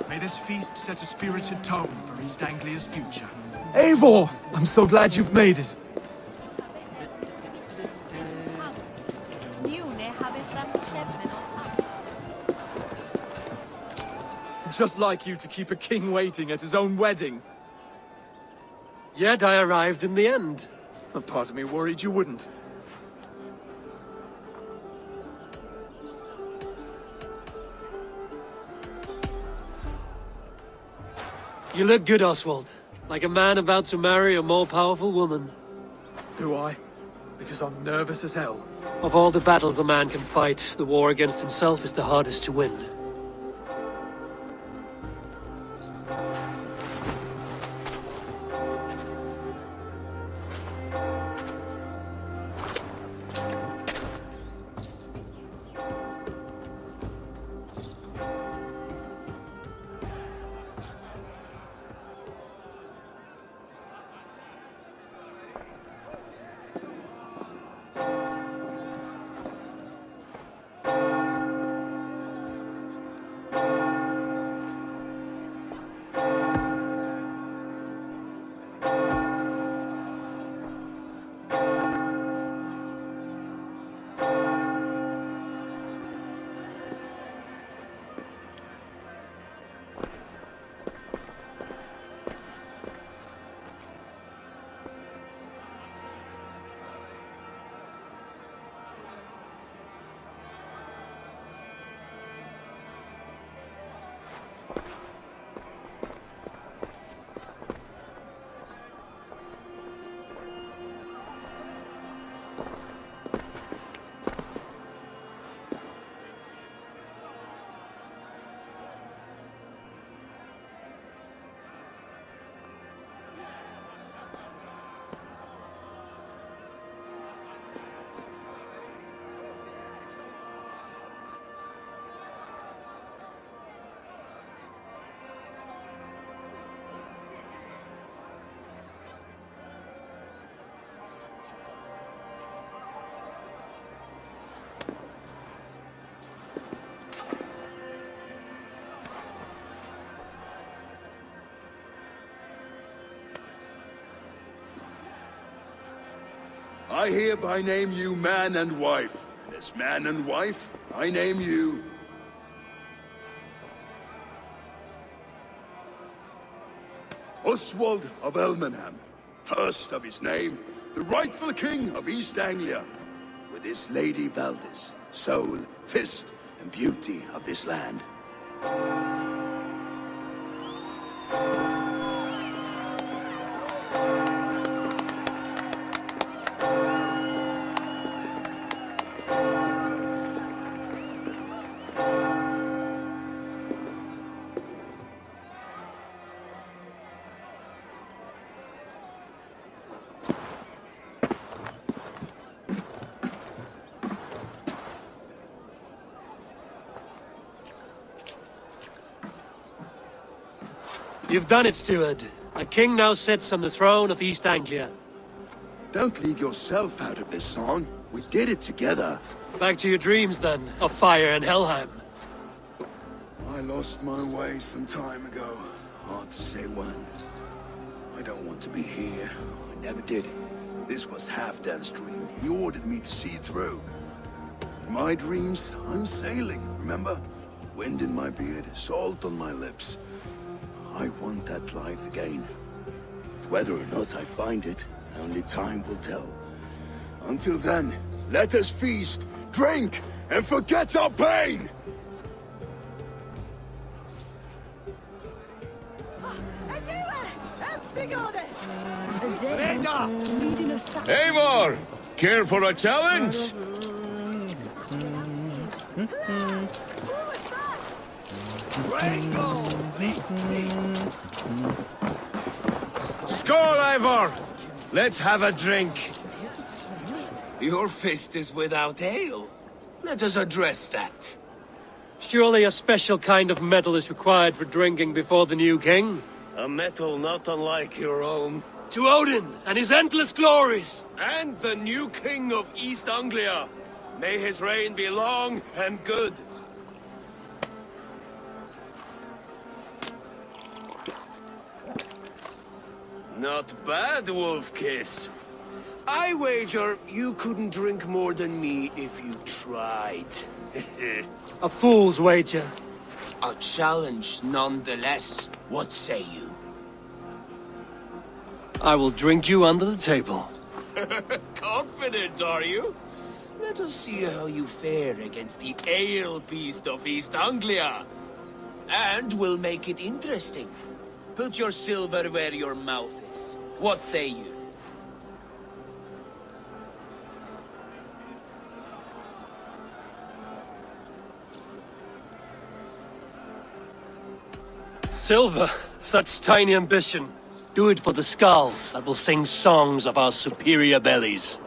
May this feast set a spirited tone for East Anglia's future. Eivor! I'm so glad you've made it. Just like you to keep a king waiting at his own wedding. Yet I arrived in the end. A part of me worried you wouldn't. You look good, Oswald. Like a man about to marry a more powerful woman. Do I? Because I'm nervous as hell. Of all the battles a man can fight, the war against himself is the hardest to win. I hereby name you man and wife. And as man and wife, I name you... Oswald of Elmenham, first of his name, the rightful king of East Anglia, with his lady Valdis, soul, fist, and beauty of this land. You've done it, steward. A king now sits on the throne of East Anglia. Don't leave yourself out of this song. We did it together. Back to your dreams, then, of fire and Helheim. I lost my way some time ago. Hard to say when. I don't want to be here. I never did. This was Halfdan's dream. He ordered me to see it through. In my dreams, I'm sailing, remember? Wind in my beard, salt on my lips. I want that life again. Whether or not I find it, only time will tell. Until then, let us feast, drink, and forget our pain! Eivor! Care for a challenge? Skål, Eivor! Let's have a drink. Your fist is without ale. Let us address that. Surely a special kind of metal is required for drinking before the new king? A metal not unlike your own. To Odin and his endless glories! And the new king of East Anglia. May his reign be long and good. Not bad, Wolf-Kiss. I wager you couldn't drink more than me if you tried. A fool's wager. A challenge nonetheless. What say you? I will drink you under the table. Confident, are you? Let us see how you fare against the ale beast of East Anglia. And we'll make it interesting. Put your silver where your mouth is. What say you? Silver, such tiny ambition. Do it for the skulls that will sing songs of our superior bellies.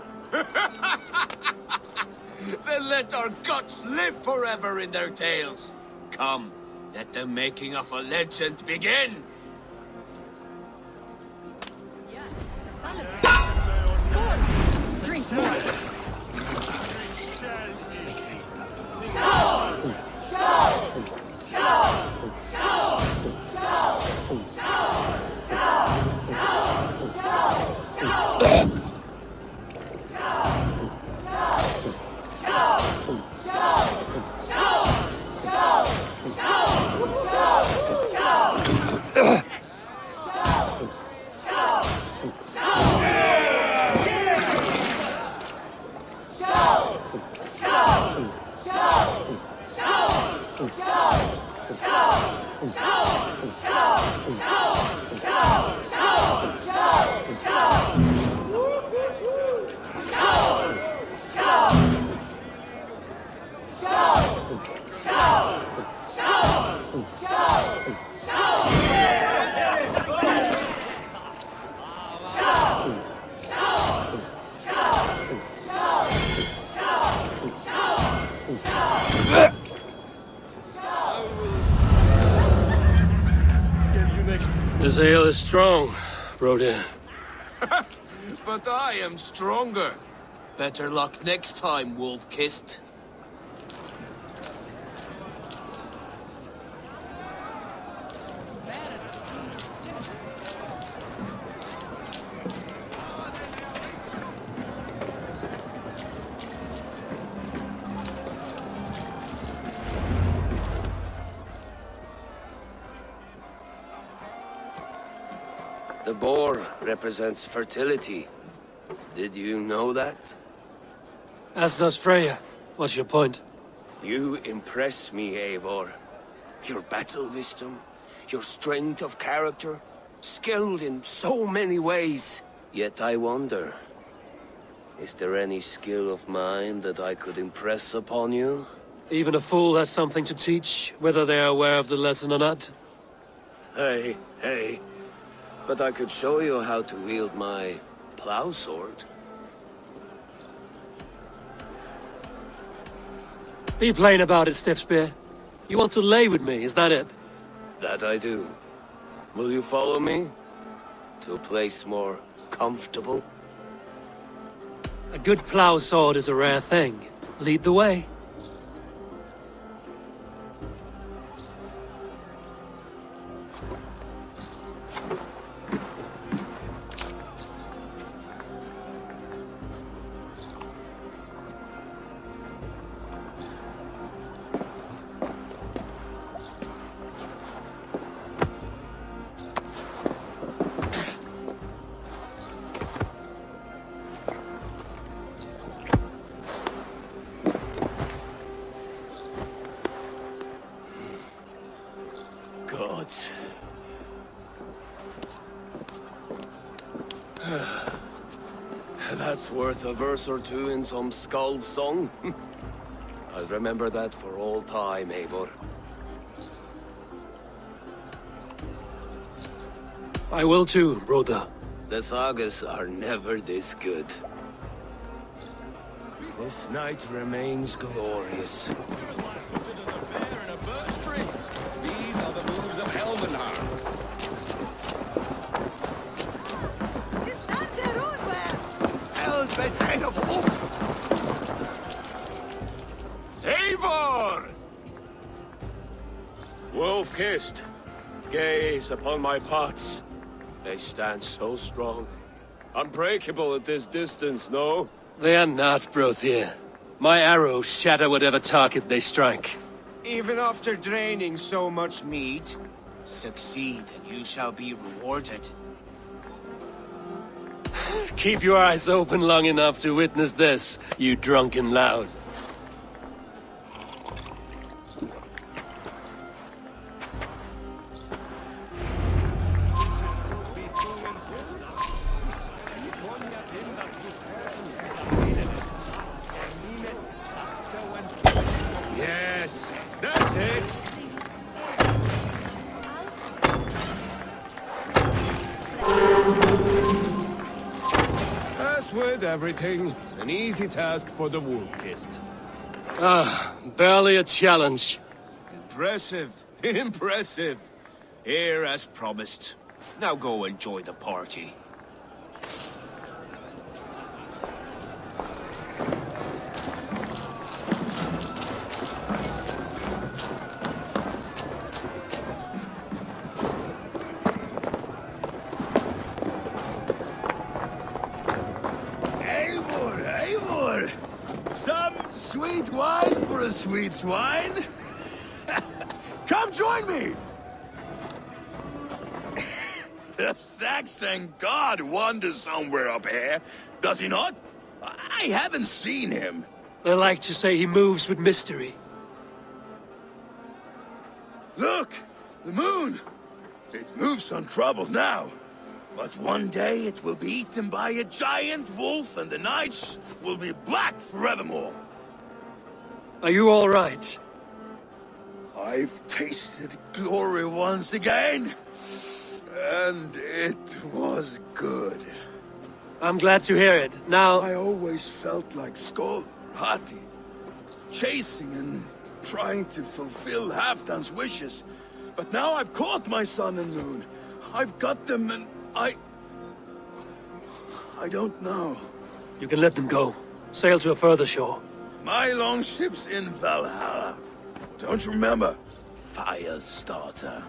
Then let our guts live forever in their tails. Come, let the making of a legend begin. Yes, to celebrate. Score! Drink more. This ale is strong, Rodin. But I am stronger. Better luck next time, Wolf-Kissed. The boar represents fertility. Did you know that? As does Freya. What's your point? You impress me, Eivor. Your battle wisdom, your strength of character, skilled in so many ways. Yet I wonder, is there any skill of mine that I could impress upon you? Even a fool has something to teach, whether they are aware of the lesson or not. Hey. But I could show you how to wield my plow sword. Be plain about it, Stiffspear. You want to lay with me, is that it? That I do. Will you follow me? To a place more comfortable? A good plow sword is a rare thing. Lead the way. That's worth a verse or two in some skald's song. I'll remember that for all time, Eivor. I will too, brother. The sagas are never this good. This night remains glorious. These are the moves of Elvenhar. Eivor! Wolf-kissed, gaze upon my pots. They stand so strong. Unbreakable at this distance, no? They are not, Brothir. My arrows shatter whatever target they strike. Even after draining so much meat, succeed and you shall be rewarded. Keep your eyes open long enough to witness this, you drunken loud. Yes, that's it! As with everything, an easy task for the wolf-kissed. Barely a challenge. Impressive, impressive. Here as promised. Now go enjoy the party. Eivor! Some sweet wine for a sweet swine? Come join me! The Saxon god wanders somewhere up here, does he not? I haven't seen him. They like to say he moves with mystery. Look! The moon! It moves untroubled now. But one day it will be eaten by a giant wolf and the nights will be black forevermore. Are you all right? I've tasted glory once again. And it was good. I'm glad to hear it. Now... I always felt like Skoll Hati, chasing and trying to fulfill Halfdan's wishes. But now I've caught my sun and moon. I've got them and I don't know. You can let them go. Sail to a further shore. My longship's in Valhalla. Don't you remember? Firestarter.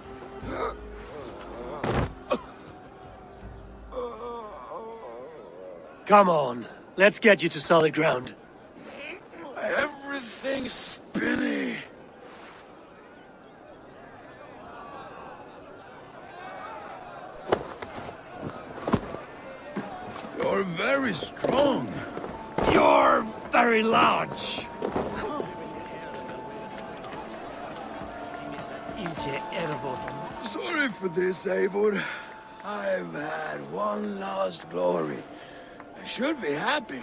Come on. Let's get you to solid ground. Everything's spinny. You're very strong. You're very large. Sorry for this, Eivor. I've had one last glory. I should be happy.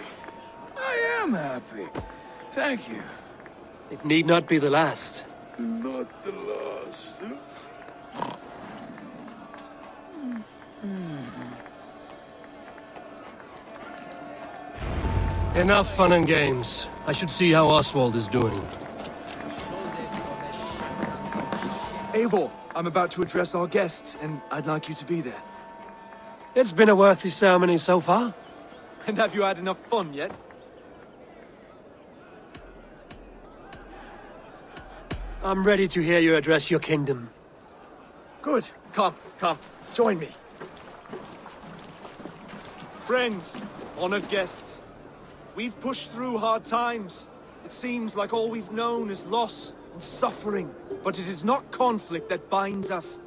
I am happy. Thank you. It need not be the last. Not the last. Enough fun and games. I should see how Oswald is doing. Eivor, I'm about to address our guests, and I'd like you to be there. It's been a worthy ceremony so far. And have you had enough fun yet? I'm ready to hear you address your kingdom. Good. Come, join me. Friends, honored guests, we've pushed through hard times. It seems like all we've known is loss and suffering. But it is not conflict that binds us.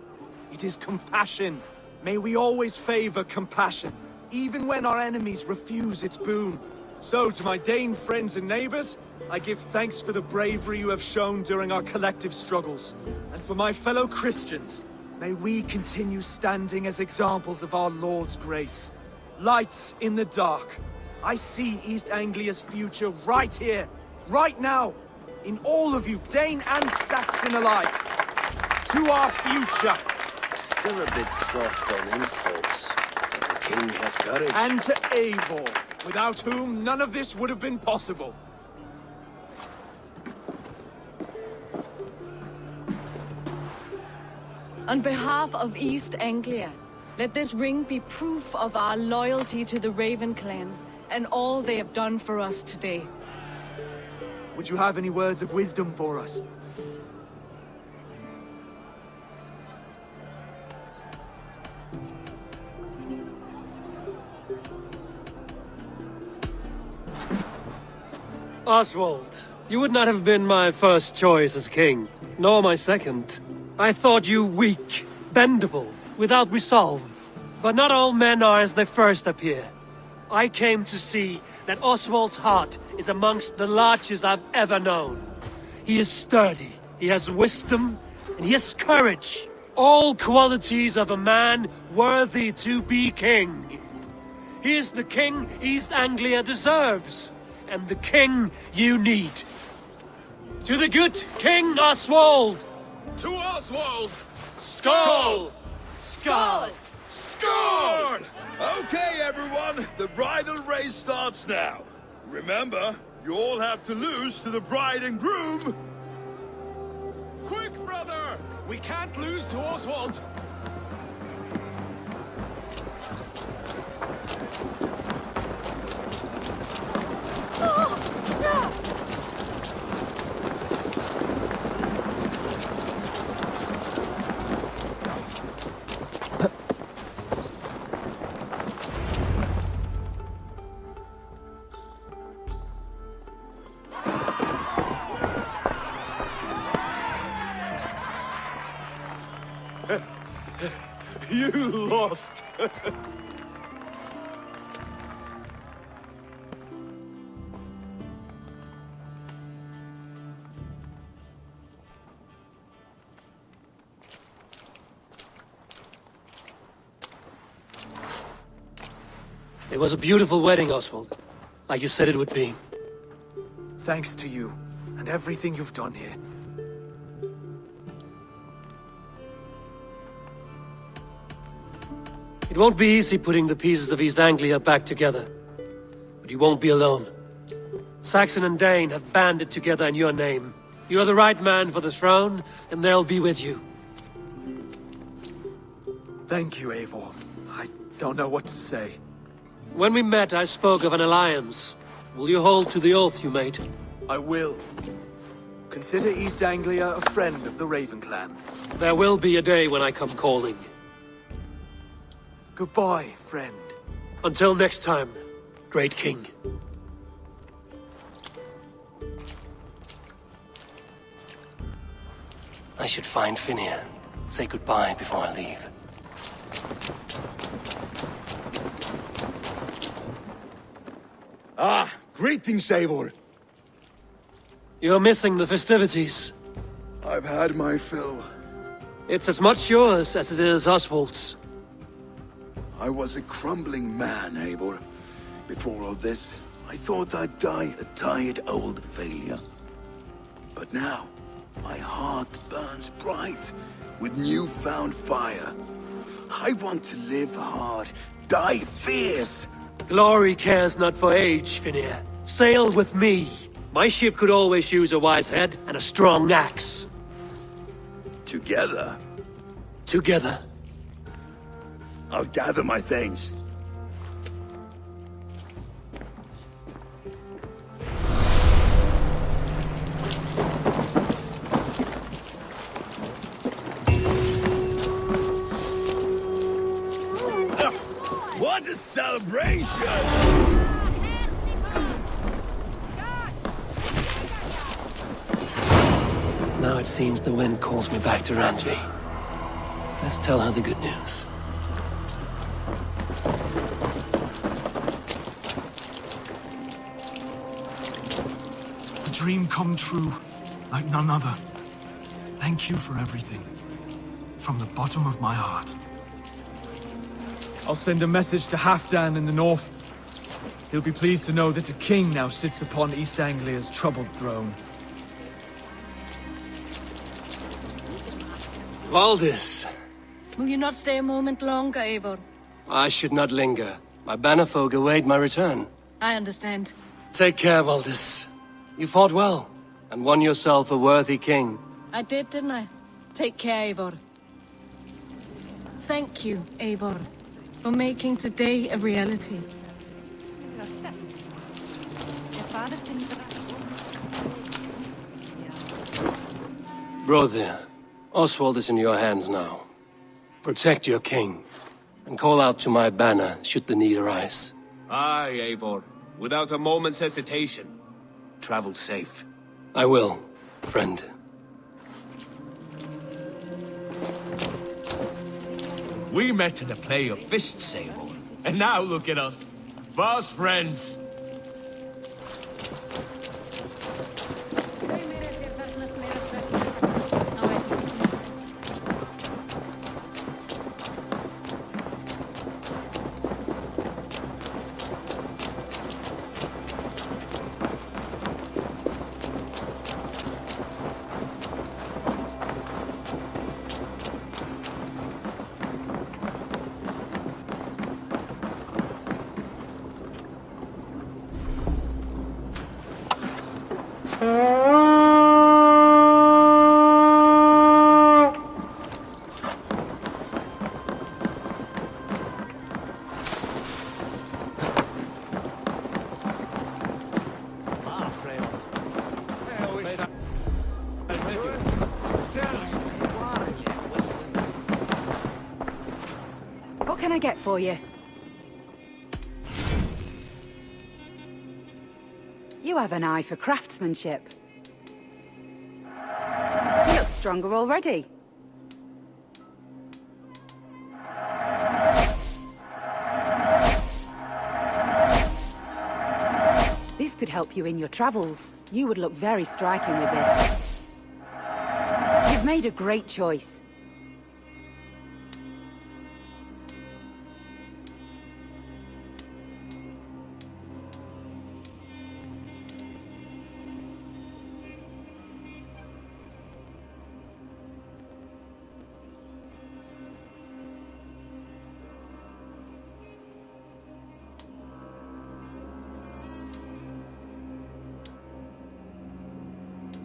It is compassion. May we always favor compassion, even when our enemies refuse its boon. So, to my Dane friends and neighbors, I give thanks for the bravery you have shown during our collective struggles. And for my fellow Christians, may we continue standing as examples of our Lord's grace. Lights in the dark, I see East Anglia's future right here, right now, in all of you, Dane and Saxon alike. To our future. Still a bit soft on insults, but the king has courage. And to Eivor, without whom none of this would have been possible. On behalf of East Anglia, let this ring be proof of our loyalty to the Raven clan and all they have done for us today. Would you have any words of wisdom for us? Oswald, you would not have been my first choice as king, nor my second. I thought you weak, bendable, without resolve. But not all men are as they first appear. I came to see that Oswald's heart is amongst the largest I've ever known. He is sturdy, he has wisdom, and he has courage. All qualities of a man worthy to be king. He is the king East Anglia deserves, and the king you need. To the good King Oswald! To Oswald! Skull! Skull! Score! Okay, everyone, the bridal race starts now. Remember, you all have to lose to the bride and groom. Quick, brother! We can't lose to Oswald! You lost! It was a beautiful wedding, Oswald. Like you said it would be. Thanks to you, and everything you've done here. It won't be easy putting the pieces of East Anglia back together. But you won't be alone. Saxon and Dane have banded together in your name. You're the right man for the throne, and they'll be with you. Thank you, Eivor. I don't know what to say. When we met, I spoke of an alliance. Will you hold to the oath you made? I will. Consider East Anglia a friend of the Raven clan. There will be a day when I come calling. Goodbye, friend. Until next time, great king. I should find Finir. Say goodbye before I leave. Ah, greetings, Eivor. You're missing the festivities. I've had my fill. It's as much yours as it is Oswald's. I was a crumbling man, Eivor. Before all this, I thought I'd die a tired old failure. But now, my heart burns bright with newfound fire. I want to live hard, die fierce. Glory cares not for age, Finir. Sail with me. My ship could always use a wise head and a strong axe. Together, Together. I'll gather my things. What a celebration! Now it seems the wind calls me back to Randvi. Let's tell her the good news. A dream come true, like none other. Thank you for everything. From the bottom of my heart. I'll send a message to Halfdan in the north. He'll be pleased to know that a king now sits upon East Anglia's troubled throne. Valdis, Will you not stay a moment longer, Eivor? I should not linger. My bannerfolk await my return. I understand. Take care, Valdis. You fought well, and won yourself a worthy king. I did, didn't I? Take care, Eivor. Thank you, Eivor, for making today a reality. Brother, Oswald is in your hands now. Protect your king, and call out to my banner should the need arise. Aye, Eivor. Without a moment's hesitation. Travel safe. I will, friend. We met in a play of fists, Eivor. And now look at us. Fast friends. What can I get for you? You have an eye for craftsmanship. You look stronger already. This could help you in your travels. You would look very striking with this. You've made a great choice.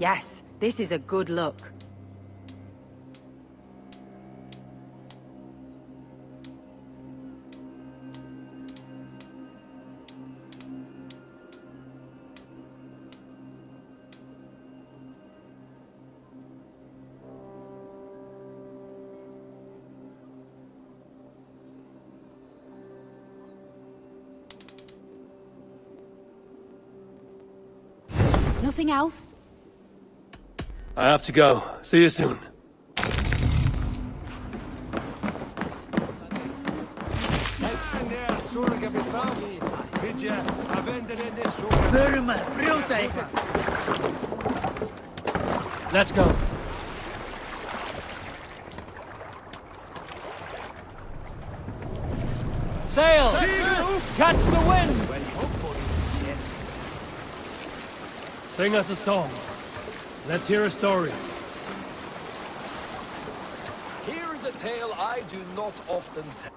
Yes, this is a good look. Nothing else? I have to go. See you soon. Let's go. Sail! Catch the wind! Sing us a song. Let's hear a story. Here is a tale I do not often tell.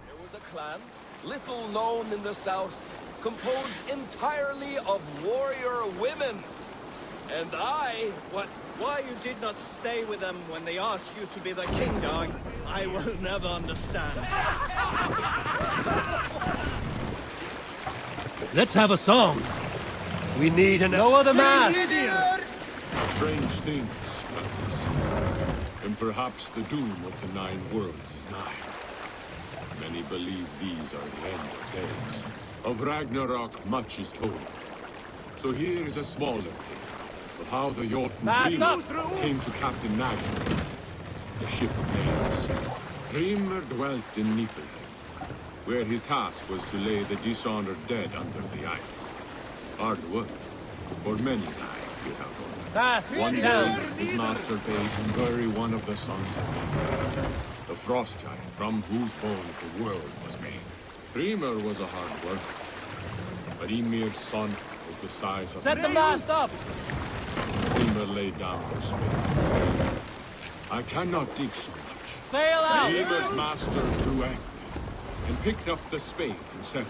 There was a clan, little known in the south, composed entirely of warrior women. And Why you did not stay with them when they asked you to be the king, dog, I will never understand. Let's have a song. We need no other man. Strange things, let me see. And perhaps the doom of the 9 worlds is nigh. Many believe these are the end of days. Of Ragnarok, much is told. So here is a smaller tale of how the Jotun came to Captain Nagel, the ship of names. Hrimr dwelt in Niflheim, where his task was to lay the dishonored dead under the ice. Hard work, for many died, without order. Fast, One day, down. his master bade him bury one of the sons of Ymir, the frost giant from whose bones the world was made. Ymir was a hard worker, but Ymir's son was the size of Set the mast up! Ymir laid down his spade and said, I cannot dig so much. Sail out! Ymir's master grew angry and picked up the spade and said,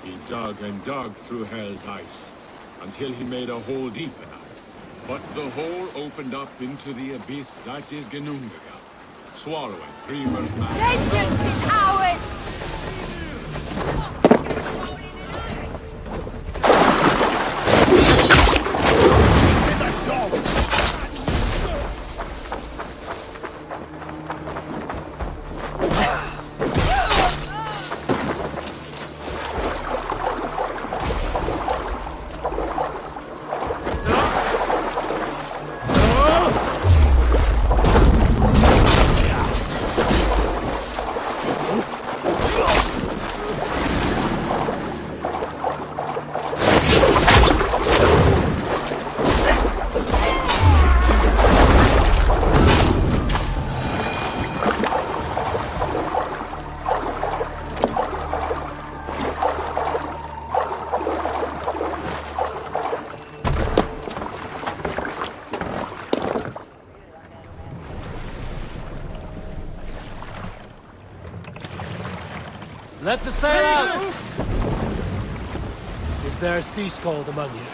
he dug and dug through hell's ice until he made a hole deep enough. But the hole opened up into the abyss that is Ginnungagap, swallowing Ymir's master. Vengeance is ours! Let the sail out! Is there a sea scold among you?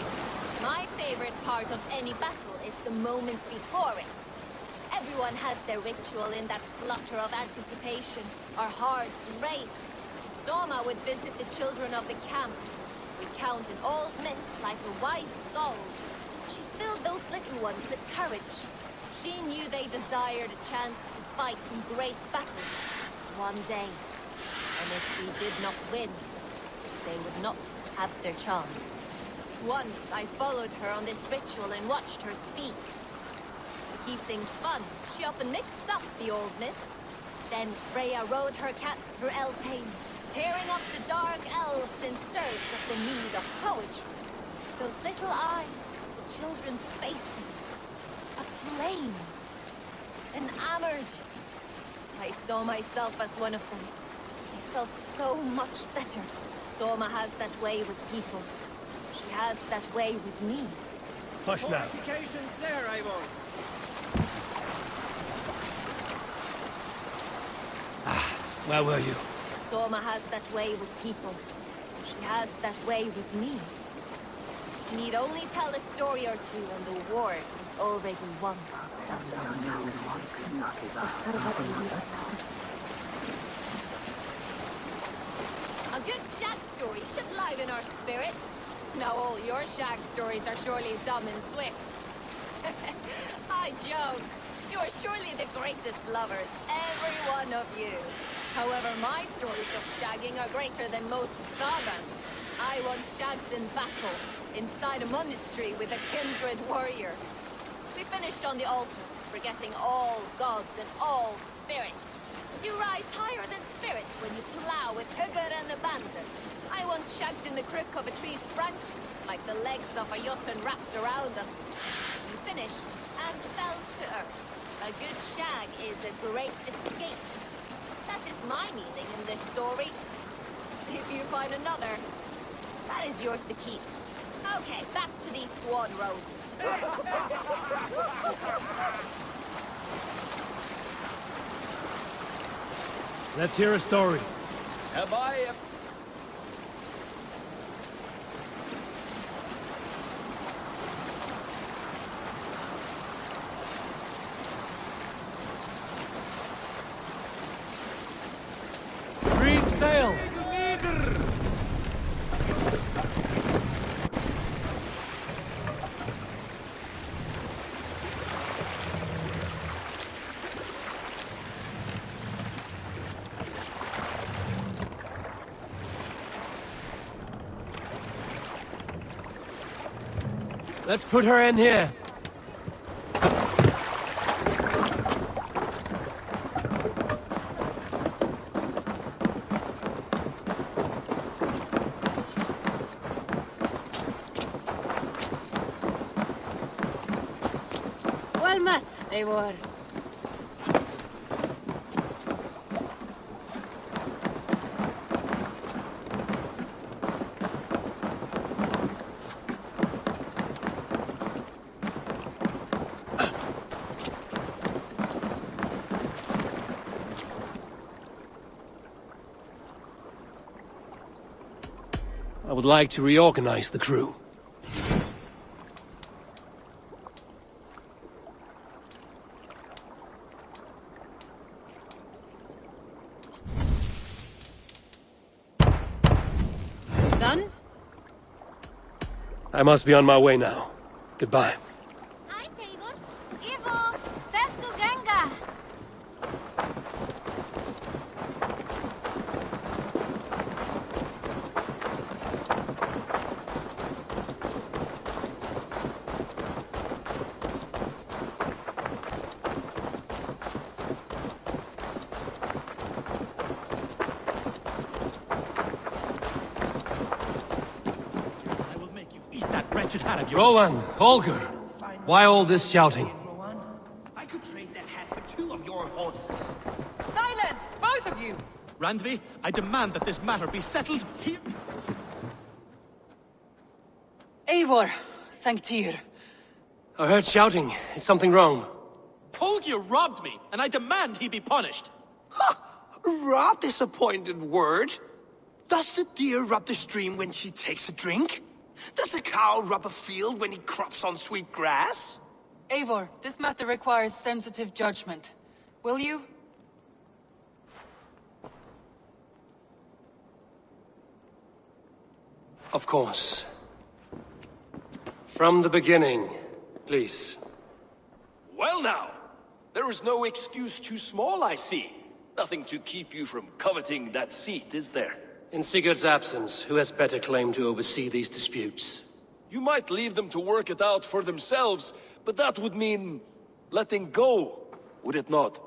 My favorite part of any battle is the moment before it. Everyone has their ritual in that flutter of anticipation. Our hearts race. Soma would visit the children of the camp, recount an old myth like a wise skald. She filled those little ones with courage. She knew they desired a chance to fight in great battles one day. And if we did not win, they would not have their chance. Once I followed her on this ritual and watched her speak. To keep things fun, she often mixed up the old myths. Then Freya rode her cat through Elfheim, tearing up the dark elves in search of the need of poetry. Those little eyes, the children's faces, aflame, enamored. I saw myself as one of them. I felt so much better. Soma has that way with people. She has that way with me. Push now. Fortifications there, Eivor. Where were you? Soma has that way with people. She has that way with me. She need only tell a story or two and the war is already won. A good shag story should liven our spirits. Now all your shag stories are surely dumb and swift. I joke. You are surely the greatest lovers, every one of you. However, my stories of shagging are greater than most sagas. I once shagged in battle, inside a monastery with a kindred warrior. We finished on the altar, forgetting all gods and all spirits. You rise higher than spirits when you plow with hugger and abandon. I once shagged in the crook of a tree's branches, like the legs of a jotun wrapped around us. We finished and fell to earth. A good shag is a great escape. That is my meaning in this story. If you find another, that is yours to keep. Okay, back to these swan roads. Let's hear a story. Have I... Green sail! Let's put her in here. much, Eivor. I would like to reorganize the crew. Done? I must be on my way now. Goodbye. Hi, Eivor. Eivor, Festu Genga. Rowan, Holger, why all this shouting? I could trade that hat for 2 of your horses. Silence, both of you! Randvi, I demand that this matter be settled here. Eivor, thank Tyr. I heard shouting. Is something wrong? Holger robbed me, and I demand he be punished. Rot disappointed word. Does the deer rub the stream when she takes a drink? Does a cow rub a field when he crops on sweet grass? Eivor, this matter requires sensitive judgment. Will you? Of course. From the beginning, please. Well now, there is no excuse too small, I see. Nothing to keep you from coveting that seat, is there? In Sigurd's absence, who has better claim to oversee these disputes? You might leave them to work it out for themselves, but that would mean letting go, would it not?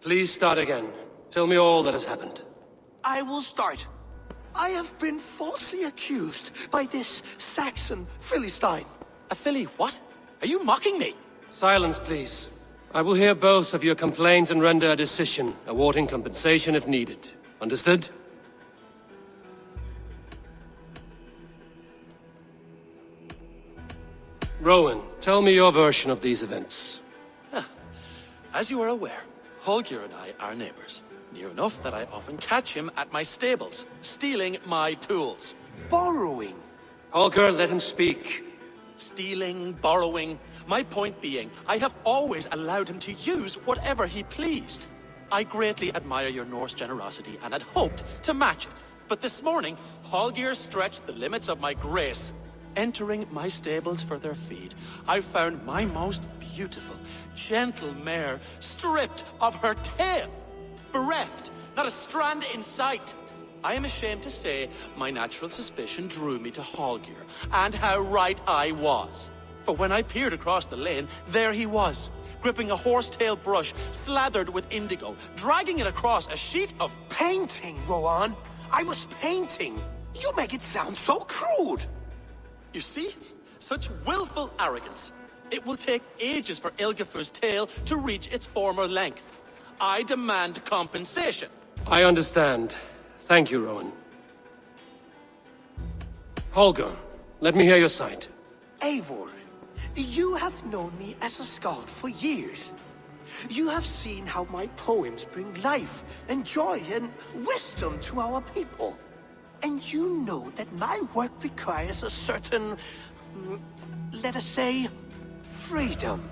Please start again. Tell me all that has happened. I will start. I have been falsely accused by this Saxon Philistine. A Philly what? Are you mocking me? Silence, please. I will hear both of your complaints and render a decision, awarding compensation if needed. Understood? Rowan, tell me your version of these events. As you are aware, Holger and I are neighbors. Near enough that I often catch him at my stables, stealing my tools. Borrowing. Holger, let him speak. Stealing, borrowing. My point being, I have always allowed him to use whatever he pleased. I greatly admire your Norse generosity and had hoped to match it. But this morning, Holger stretched the limits of my grace. Entering my stables for their feed, I found my most beautiful, gentle mare stripped of her tail. Bereft, not a strand in sight. I am ashamed to say my natural suspicion drew me to Holger, and how right I was. For when I peered across the lane, there he was, gripping a horsetail brush slathered with indigo, dragging it across a sheet of painting, Rowan. I was painting. You make it sound so crude. You see? Such willful arrogance. It will take ages for Ilgafur's tail to reach its former length. I demand compensation. I understand. Thank you, Rowan. Holger, let me hear your side. Eivor, you have known me as a skald for years. You have seen how my poems bring life and joy and wisdom to our people. And you know that my work requires a certain, let us say, freedom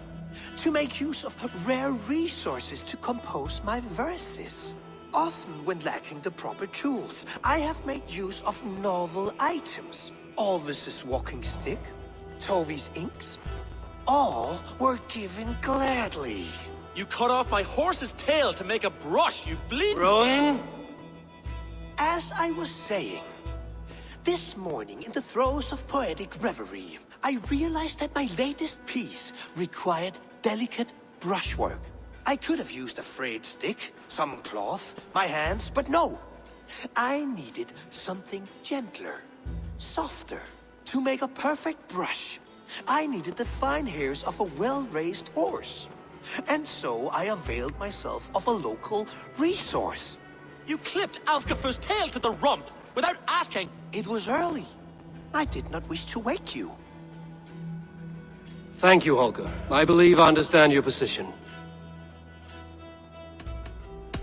to make use of rare resources to compose my verses. Often when lacking the proper tools, I have made use of novel items. Alvis's walking stick, Tovi's inks, all were given gladly. You cut off my horse's tail to make a brush, you bleed— Rowan? As I was saying, this morning in the throes of poetic reverie, I realized that my latest piece required delicate brushwork. I could have used a frayed stick, some cloth, my hands, but no. I needed something gentler, softer. To make a perfect brush, I needed the fine hairs of a well-raised horse. And so I availed myself of a local resource. You clipped Alfgafu's tail to the rump without asking. It was early. I did not wish to wake you. Thank you, Holger. I believe I understand your position.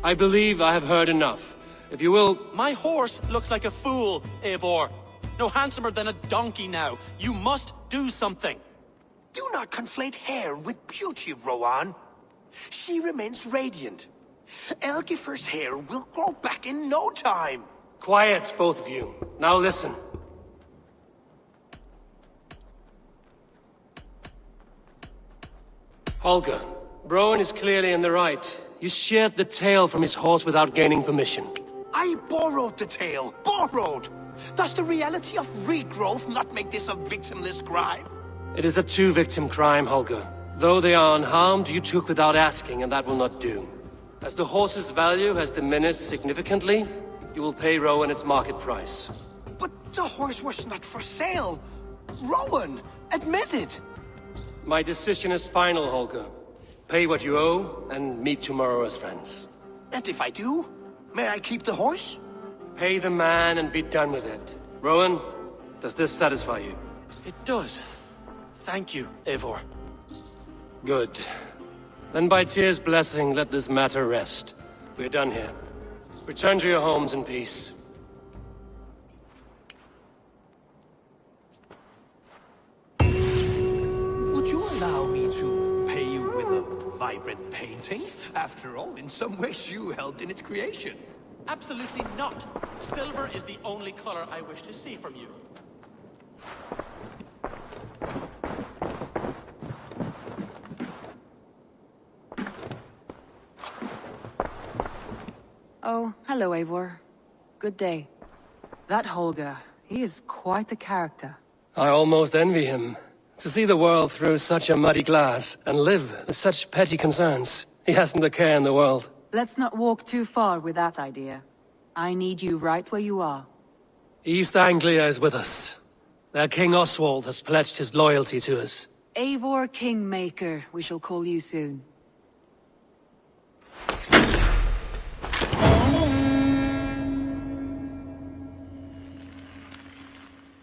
I believe I have heard enough. If you will... My horse looks like a fool, Eivor. No handsomer than a donkey now. You must do something. Do not conflate hair with beauty, Rowan. She remains radiant. Elgifer's hair will grow back in no time. Quiet, both of you. Now listen. Holger, Rowan is clearly in the right. You sheared the tail from his horse without gaining permission. I borrowed the tail. Borrowed! Does the reality of regrowth not make this a victimless crime? It is a two-victim crime, Holger. Though they are unharmed, you took without asking, and that will not do. As the horse's value has diminished significantly, you will pay Rowan its market price. But the horse was not for sale. Rowan, admit it. My decision is final, Holger. Pay what you owe, and meet tomorrow as friends. And if I do, may I keep the horse? Pay the man and be done with it. Rowan, does this satisfy you? It does. Thank you, Eivor. Good. Then by Tyr's blessing, let this matter rest. We're done here. Return to your homes in peace. Would you allow me to pay you with a vibrant painting? After all, in some ways you helped in its creation. Absolutely not. Silver is the only color I wish to see from you. Oh, hello, Eivor. Good day. That Holger, he is quite a character. I almost envy him. To see the world through such a muddy glass, and live with such petty concerns. He hasn't a care in the world. Let's not walk too far with that idea. I need you right where you are. East Anglia is with us. Their King Oswald has pledged his loyalty to us. Eivor Kingmaker, we shall call you soon.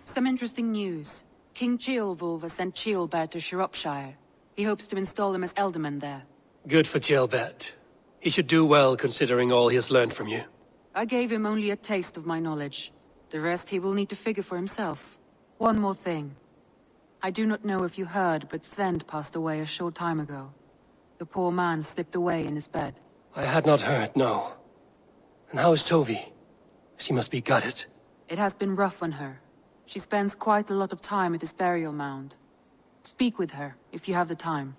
Some interesting news. King Ceolwulf has sent Ceolbert to Shropshire. He hopes to install him as Elderman there. Good for Ceolbert. He should do well considering all he has learned from you. I gave him only a taste of my knowledge. The rest he will need to figure for himself. One more thing. I do not know if you heard, but Svend passed away a short time ago. The poor man slipped away in his bed. I had not heard, no. And how is Tovi? She must be gutted. It has been rough on her. She spends quite a lot of time at his burial mound. Speak with her, if you have the time.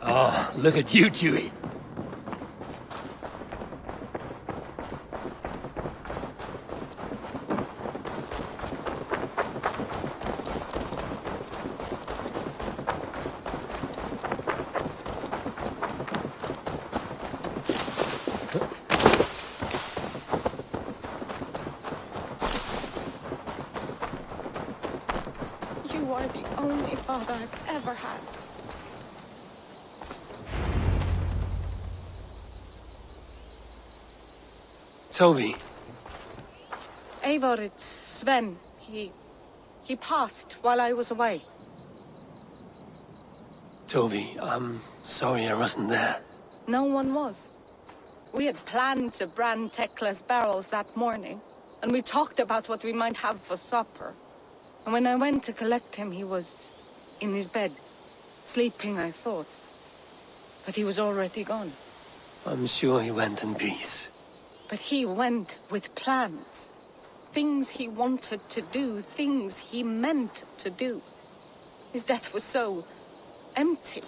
Oh, look at you, Dewey. father I've ever had. Toby. Eivor, it's Sven. He passed while I was away. Toby, I'm sorry I wasn't there. No one was. We had planned to brand Tekla's barrels that morning, and we talked about what we might have for supper. And when I went to collect him, he was in his bed. Sleeping, I thought. But he was already gone. I'm sure he went in peace. But he went with plans. Things he wanted to do, things he meant to do. His death was so empty.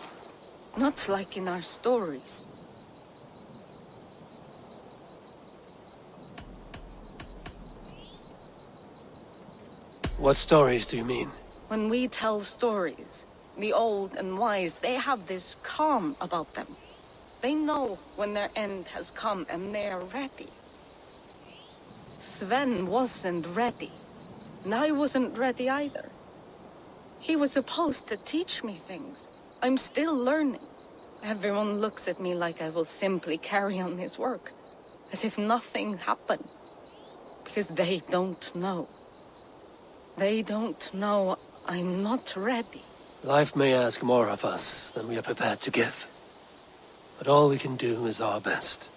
Not like in our stories. What stories do you mean? When we tell stories, the old and wise, they have this calm about them. They know when their end has come and they're ready. Sven wasn't ready, and I wasn't ready either. He was supposed to teach me things. I'm still learning. Everyone looks at me like I will simply carry on his work, as if nothing happened. Because they don't know. They don't know I'm not ready. Life may ask more of us than we are prepared to give. But all we can do is our best.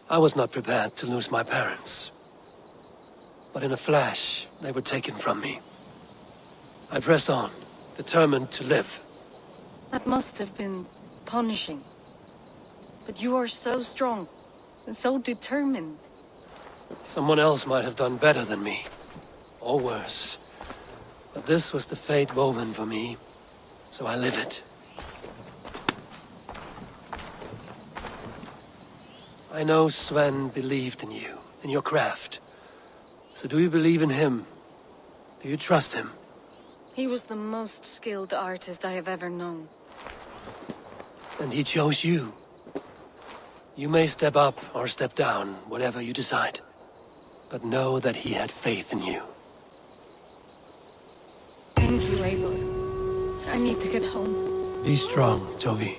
I was not prepared to lose my parents. But in a flash, they were taken from me. I pressed on, determined to live. That must have been punishing. But you are so strong and so determined. Someone else might have done better than me. Or worse. But this was the fate woven for me, so I live it. I know Sven believed in you, in your craft. So do you believe in him? Do you trust him? He was the most skilled artist I have ever known. And he chose you. You may step up or step down, whatever you decide. But know that he had faith in you. Thank you, Eivor. I need to get home. Be strong, Toby.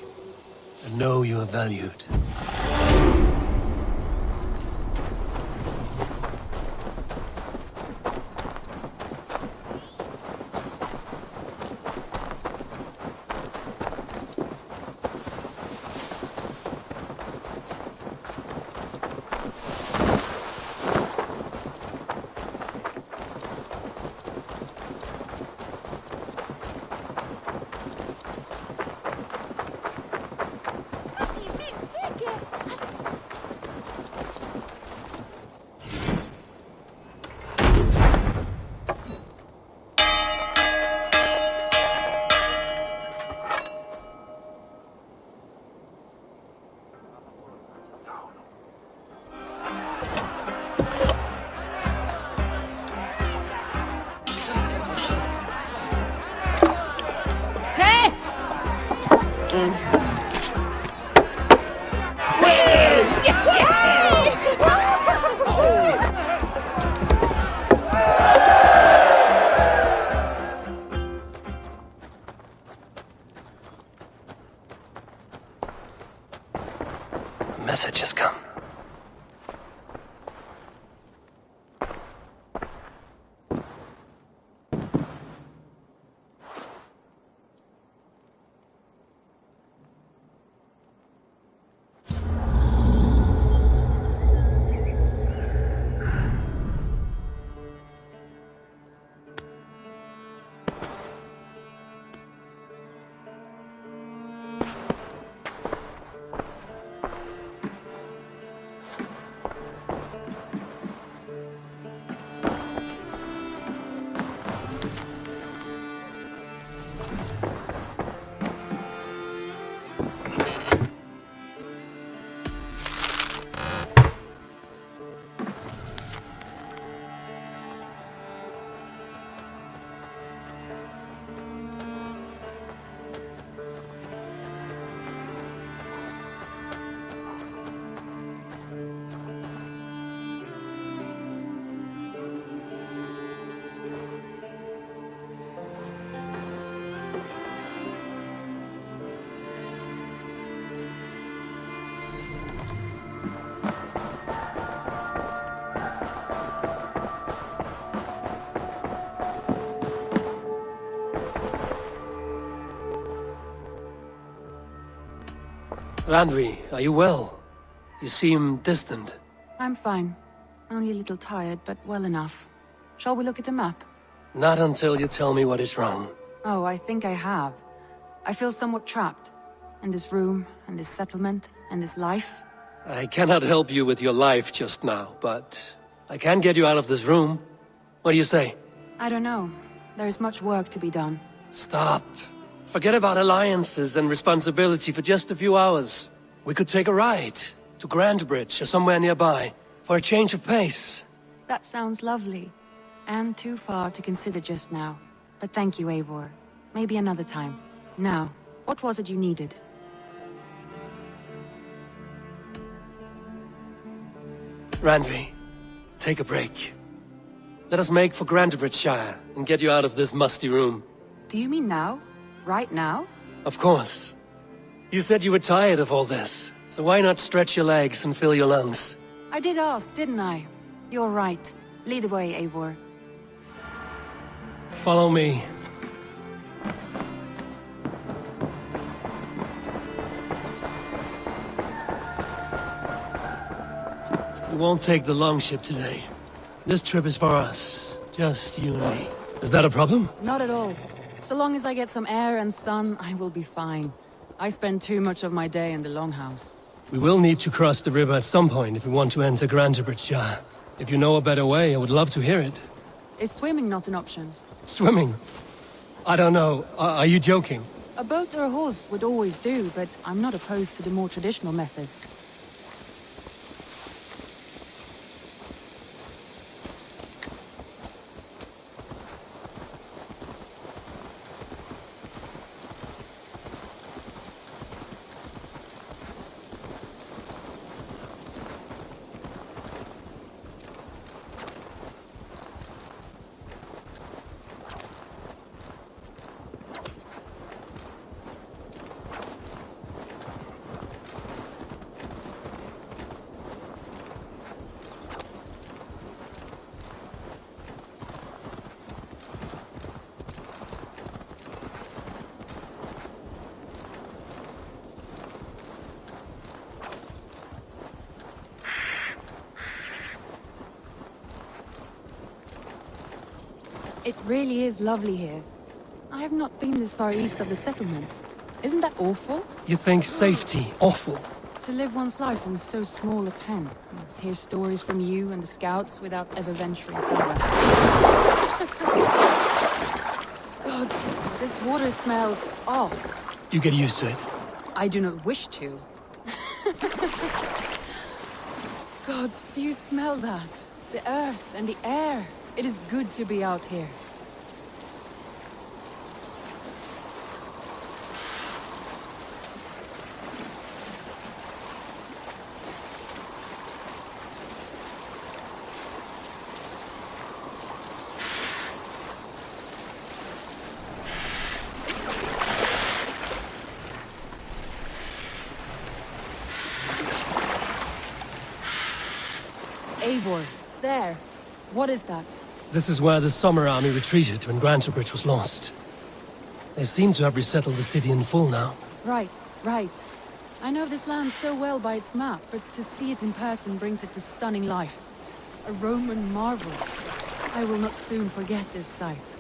And know you are valued. Message has come. Randvi, are you well? You seem distant. I'm fine. Only a little tired, but well enough. Shall we look at the map? Not until you tell me what is wrong. Oh, I think I have. I feel somewhat trapped. In this room, and this settlement, and this life. I cannot help you with your life just now, but I can get you out of this room. What do you say? I don't know. There is much work to be done. Stop. Forget about alliances and responsibility for just a few hours. We could take a ride to Grandbridge or somewhere nearby for a change of pace. That sounds lovely. And too far to consider just now. But thank you, Eivor. Maybe another time. Now, what was it you needed? Randvi, take a break. Let us make for Grandbridgeshire and get you out of this musty room. Do you mean now? Right now? Of course. You said you were tired of all this, so why not stretch your legs and fill your lungs? I did ask, didn't I? You're right. Lead the way, Eivor. Follow me. We won't take the longship today. This trip is for us. Just you and me. Is that a problem? Not at all. So long as I get some air and sun, I will be fine. I spend too much of my day in the Longhouse. We will need to cross the river at some point if we want to enter Grandbridgeshire. If you know a better way, I would love to hear it. Is swimming not an option? Swimming? I don't know. Are you joking? A boat or a horse would always do, but I'm not opposed to the more traditional methods. It really is lovely here. I have not been this far east of the settlement. Isn't that awful? You think safety awful? To live one's life in so small a pen. Hear stories from you and the scouts without ever venturing further. Gods, this water smells off. You get used to it. I do not wish to. Gods, do you smell that? The earth and the air. It is good to be out here. Eivor, there. What is that? This is where the Summer Army retreated when Grantebridge was lost. They seem to have resettled the city in full now. Right, right. I know this land so well by its map, but to see it in person brings it to stunning life. A Roman marvel. I will not soon forget this sight.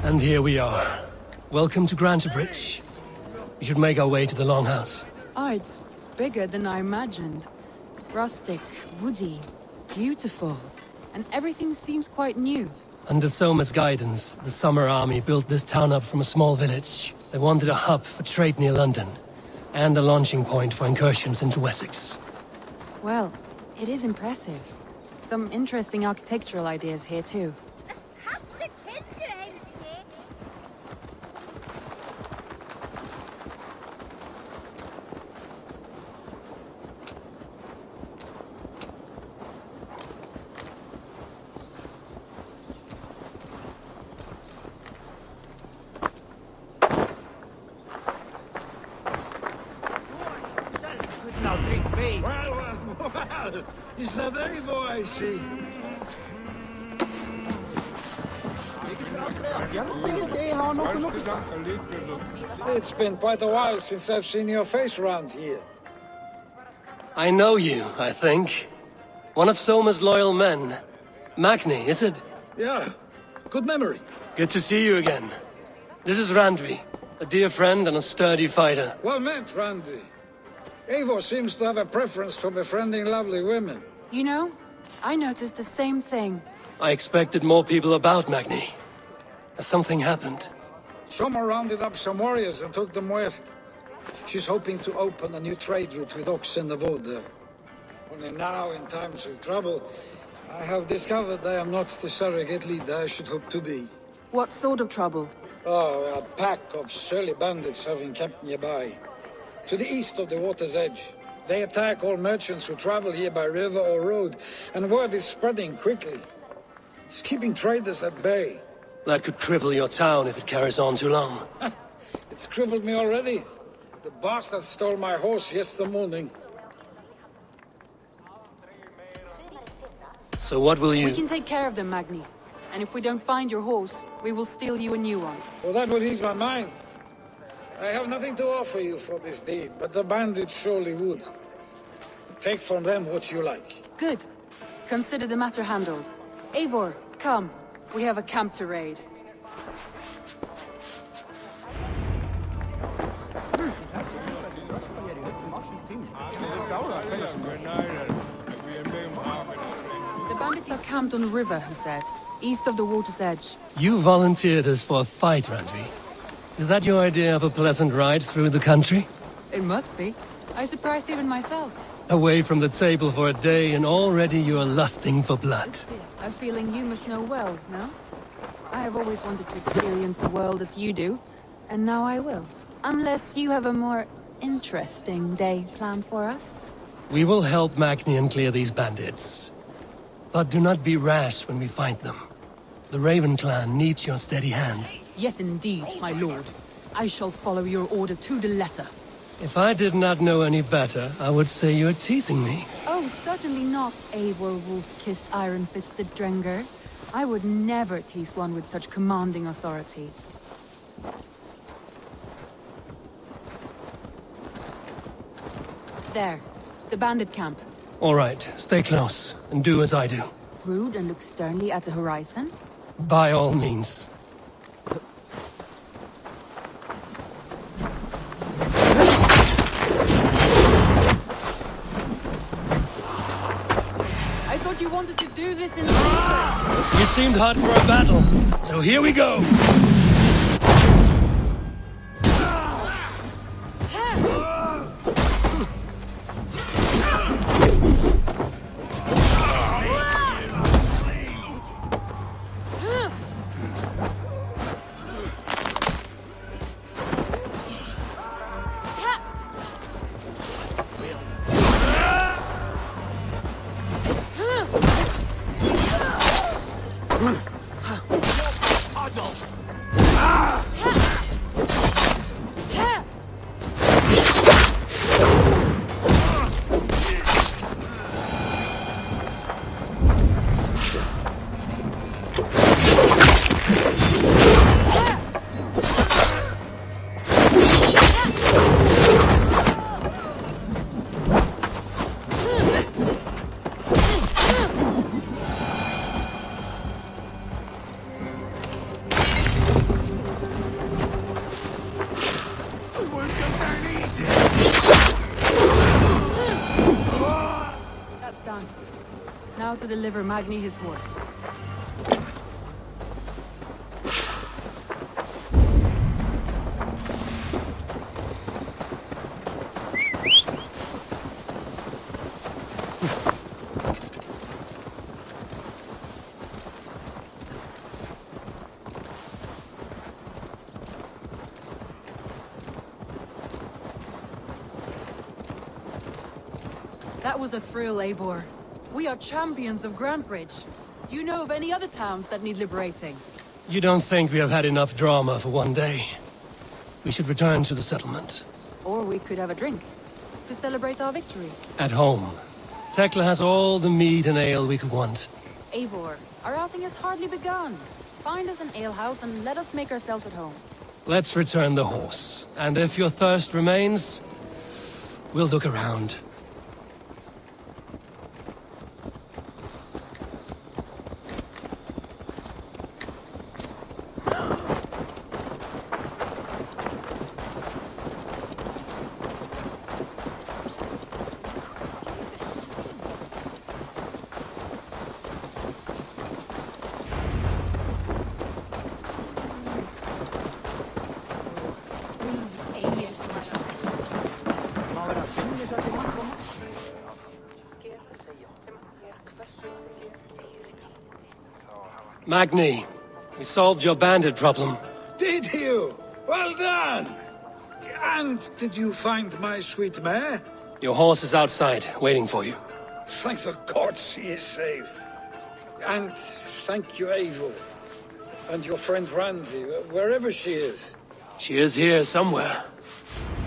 And here we are. Welcome to Grantebridge. We should make our way to the Longhouse. Oh, it's bigger than I imagined. Rustic, woody, beautiful. And everything seems quite new. Under Soma's guidance, the Summer Army built this town up from a small village. They wanted a hub for trade near London. and the launching point for incursions into Wessex. Well, it is impressive. Some interesting architectural ideas here too. Now drink me. Well, is that Eivor I see? It's been quite a while since I've seen your face around here. I know you, I think. One of Soma's loyal men. Magni, is it? Yeah, good memory. Good to see you again. This is Randvi, a dear friend and a sturdy fighter. Well met, Randy. Eivor seems to have a preference for befriending lovely women. You know, I noticed the same thing. I expected more people about Magni. Has something happened? Soma rounded up some warriors and took them west. She's hoping to open a new trade route with oxen and wood there. Only now, in times of trouble, I have discovered I am not the surrogate leader I should hope to be. What sort of trouble? Oh, a pack of surly bandits have encamped nearby. To the east of the water's edge. They attack all merchants who travel here by river or road, and word is spreading quickly. It's keeping traders at bay. That could cripple your town if it carries on too long. It's crippled me already. The bastard stole my horse yesterday morning. So what will you... We can take care of them, Magni. And if we don't find your horse, we will steal you a new one. Well, that would ease my mind. I have nothing to offer you for this deed, but the bandits surely would. Take from them what you like. Good. Consider the matter handled. Eivor, come. We have a camp to raid. The bandits are camped on the river, he said. East of the water's edge. You volunteered us for a fight, Randvi. Is that your idea of a pleasant ride through the country? It must be. I surprised even myself. Away from the table for a day and already you are lusting for blood. A feeling you must know well, no? I have always wanted to experience the world as you do, and now I will. Unless you have a more interesting day planned for us? We will help Magni clear these bandits. But do not be rash when we find them. The Raven clan needs your steady hand. Yes, indeed, my lord. I shall follow your order to the letter. If I did not know any better, I would say you're teasing me. Oh, certainly not, Eivor wolf-kissed iron-fisted Drenger. I would never tease one with such commanding authority. There. The bandit camp. All right, stay close, and do as I do. Rude and look sternly at the horizon? By all means. I thought you wanted to do this in secret. You seemed hot for a battle, so here we go! Now to deliver Magni his horse. That was a thrill, Eivor. We are champions of Grantbridge. Do you know of any other towns that need liberating? You don't think we have had enough drama for one day? We should return to the settlement. Or we could have a drink, to celebrate our victory. At home. Tekla has all the mead and ale we could want. Eivor, our outing has hardly begun. Find us an alehouse and let us make ourselves at home. Let's return the horse. And if your thirst remains, we'll look around. Magni, we solved your bandit problem. Did you? Well done! And did you find my sweet mare? Your horse is outside, waiting for you. Thank the gods he is safe. And thank you, Eivor. And your friend Randy, wherever she is. She is here somewhere.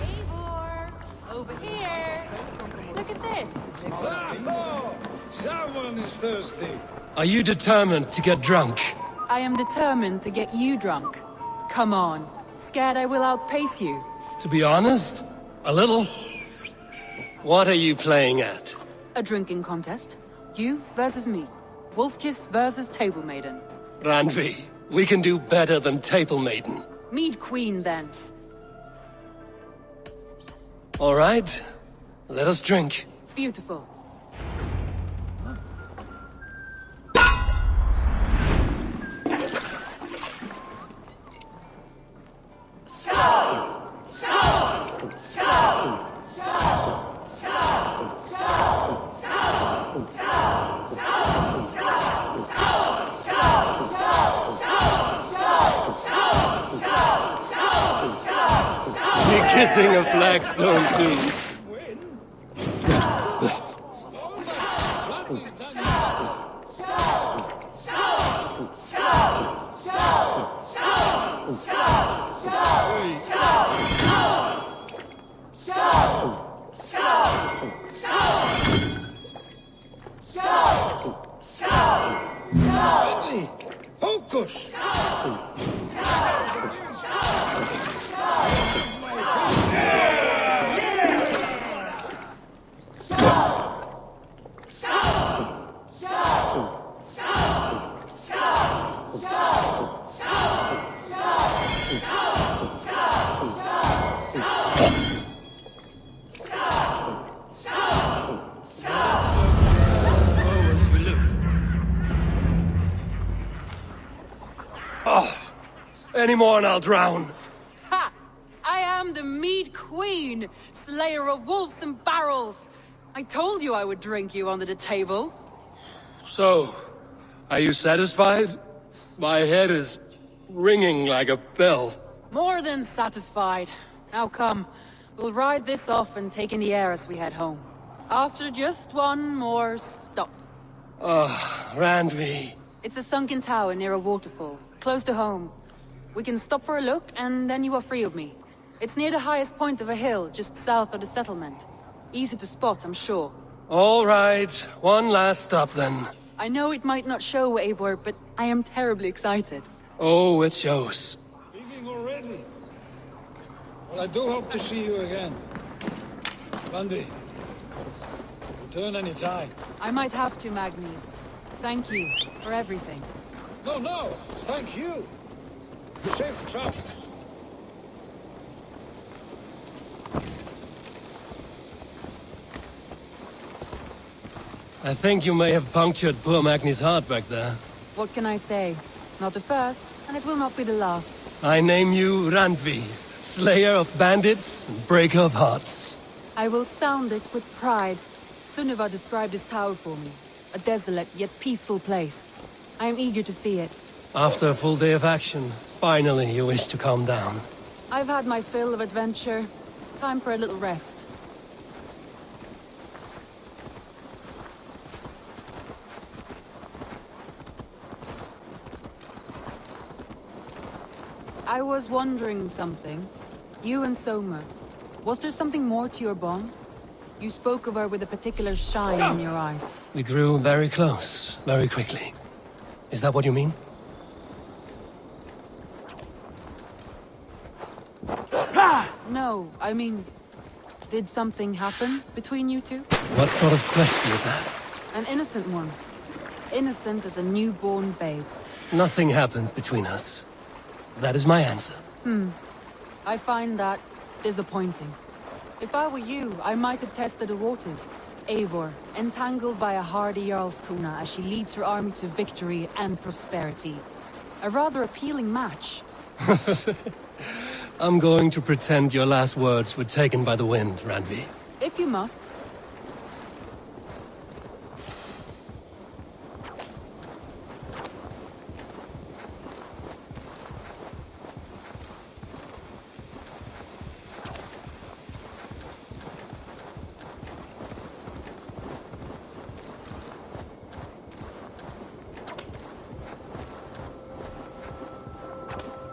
Eivor! Over here! Look at this! Oh, someone is thirsty. Are you determined to get drunk? I am determined to get you drunk. Come on. Scared I will outpace you? To be honest, a little. What are you playing at? A drinking contest. You versus me. Wolf-kissed versus Table Maiden. Randvi, we can do better than Table Maiden. Mead Queen, then. All right. Let us drink. Beautiful. Kissing a flagstone soon. Focus! Oh, any more and I'll drown. Ha! I am the Mead Queen, slayer of wolves and barrels. I told you I would drink you under the table. So, are you satisfied? My head is ringing like a bell. More than satisfied. Now come, we'll ride this off and take in the air as we head home. After just one more stop. Randvi. It's a sunken tower near a waterfall, close to home. We can stop for a look, and then you are free of me. It's near the highest point of a hill, just south of the settlement. Easy to spot, I'm sure. All right, one last stop then. I know it might not show, Eivor, but I am terribly excited. Oh, it shows. Speaking already. Well, I do hope to see you again. Randy, return any time. I might have to, Magni. Thank you for everything. No, thank you. Safe travels. I think you may have punctured poor Magni's heart back there. What can I say? Not the first, and it will not be the last. I name you Randvi, slayer of bandits and breaker of hearts. I will sound it with pride. Sunniva described this tower for me. A desolate yet peaceful place. I am eager to see it. After a full day of action, finally you wish to calm down. I've had my fill of adventure. Time for a little rest. I was wondering something. You and Soma, was there something more to your bond? You spoke of her with a particular shine in your eyes. We grew very close, very quickly. Is that what you mean? No, I mean, did something happen between you two? What sort of question is that? An innocent one. Innocent as a newborn babe. Nothing happened between us. That is my answer. I find that disappointing. If I were you, I might have tested the waters. Eivor, entangled by a hardy Jarlskona as she leads her army to victory and prosperity. A rather appealing match. I'm going to pretend your last words were taken by the wind, Randvi. If you must.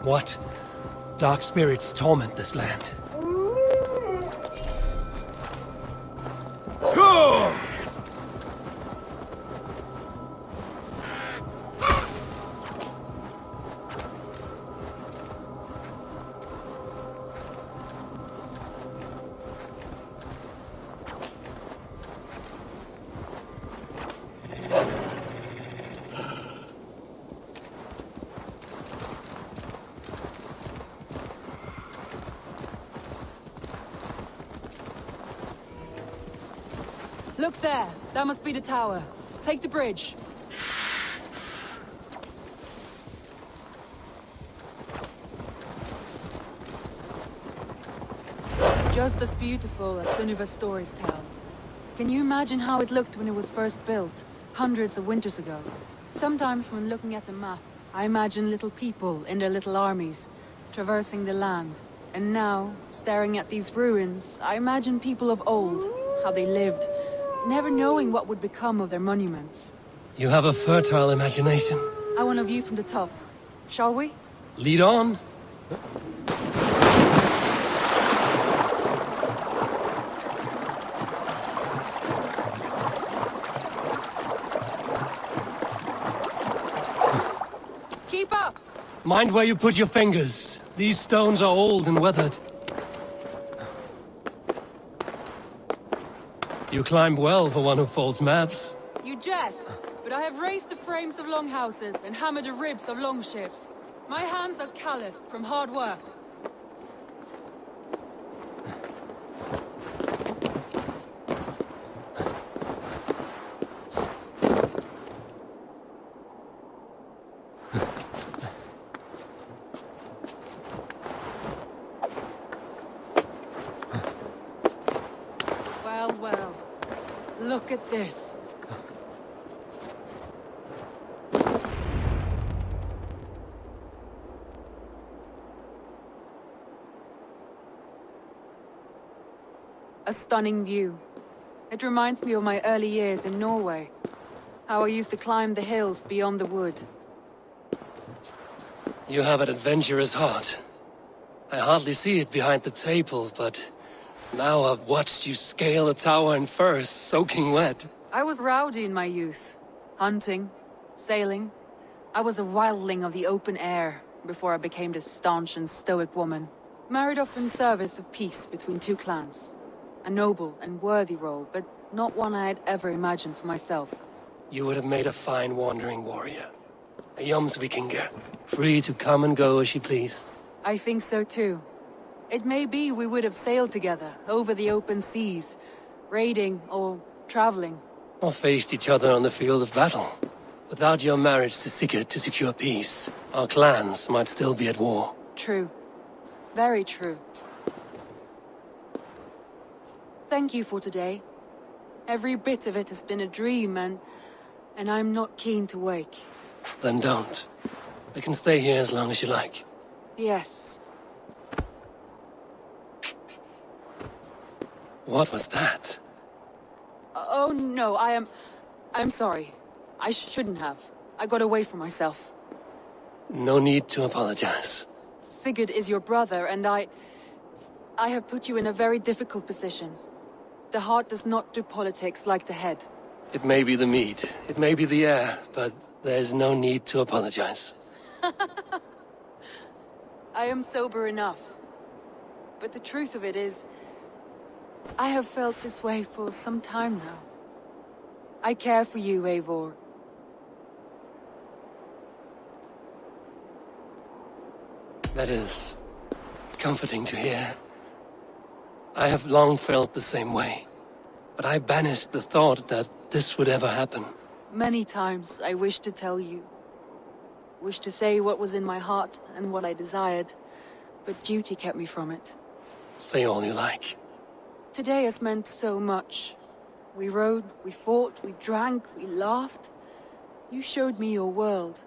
What? Dark spirits torment this land. Look there! That must be the tower. Take the bridge. Just as beautiful as Sunniva's stories tell. Can you imagine how it looked when it was first built, hundreds of winters ago? Sometimes when looking at a map, I imagine little people in their little armies, traversing the land. And now, staring at these ruins, I imagine people of old, how they lived, never knowing what would become of their monuments. You have a fertile imagination. I want a view from the top. Shall we? Lead on. Keep up! Mind where you put your fingers. These stones are old and weathered. You climb well for one who folds maps. You jest, but I have raised the frames of longhouses and hammered the ribs of longships. My hands are calloused from hard work. Well, well. Look at this. A stunning view. It reminds me of my early years in Norway. How I used to climb the hills beyond the wood. You have an adventurous heart. I hardly see it behind the table, but now I've watched you scale a tower in furs, soaking wet. I was rowdy in my youth. Hunting, sailing. I was a wildling of the open air before I became this staunch and stoic woman. Married off in service of peace between two clans. A noble and worthy role, but not one I had ever imagined for myself. You would have made a fine wandering warrior. A Jomsvikinger, free to come and go as she pleased. I think so too. It may be we would have sailed together over the open seas, raiding or traveling. Or faced each other on the field of battle. Without your marriage to Sigurd to secure peace, our clans might still be at war. True. Very true. Thank you for today. Every bit of it has been a dream, and I'm not keen to wake. Then don't. I can stay here as long as you like. Yes. What was that? Oh no, I'm sorry. I shouldn't have. I got away from myself. No need to apologize. Sigurd is your brother, and I have put you in a very difficult position. The heart does not do politics like the head. It may be the meat, it may be the air, but there's no need to apologize. I am sober enough. But the truth of it is, I have felt this way for some time now. I care for you, Eivor. That is comforting to hear. I have long felt the same way, but I banished the thought that this would ever happen. Many times I wished to tell you. Wished to say what was in my heart and what I desired, but duty kept me from it. Say all you like. Today has meant so much. We rode, we fought, we drank, we laughed. You showed me your world.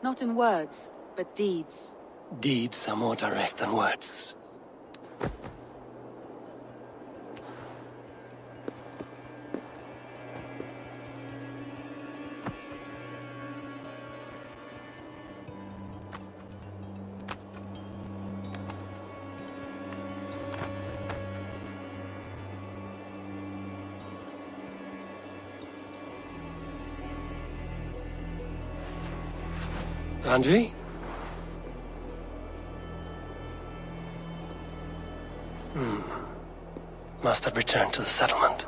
Not in words, but deeds. Deeds are more direct than words. Andri? Must have returned to the settlement.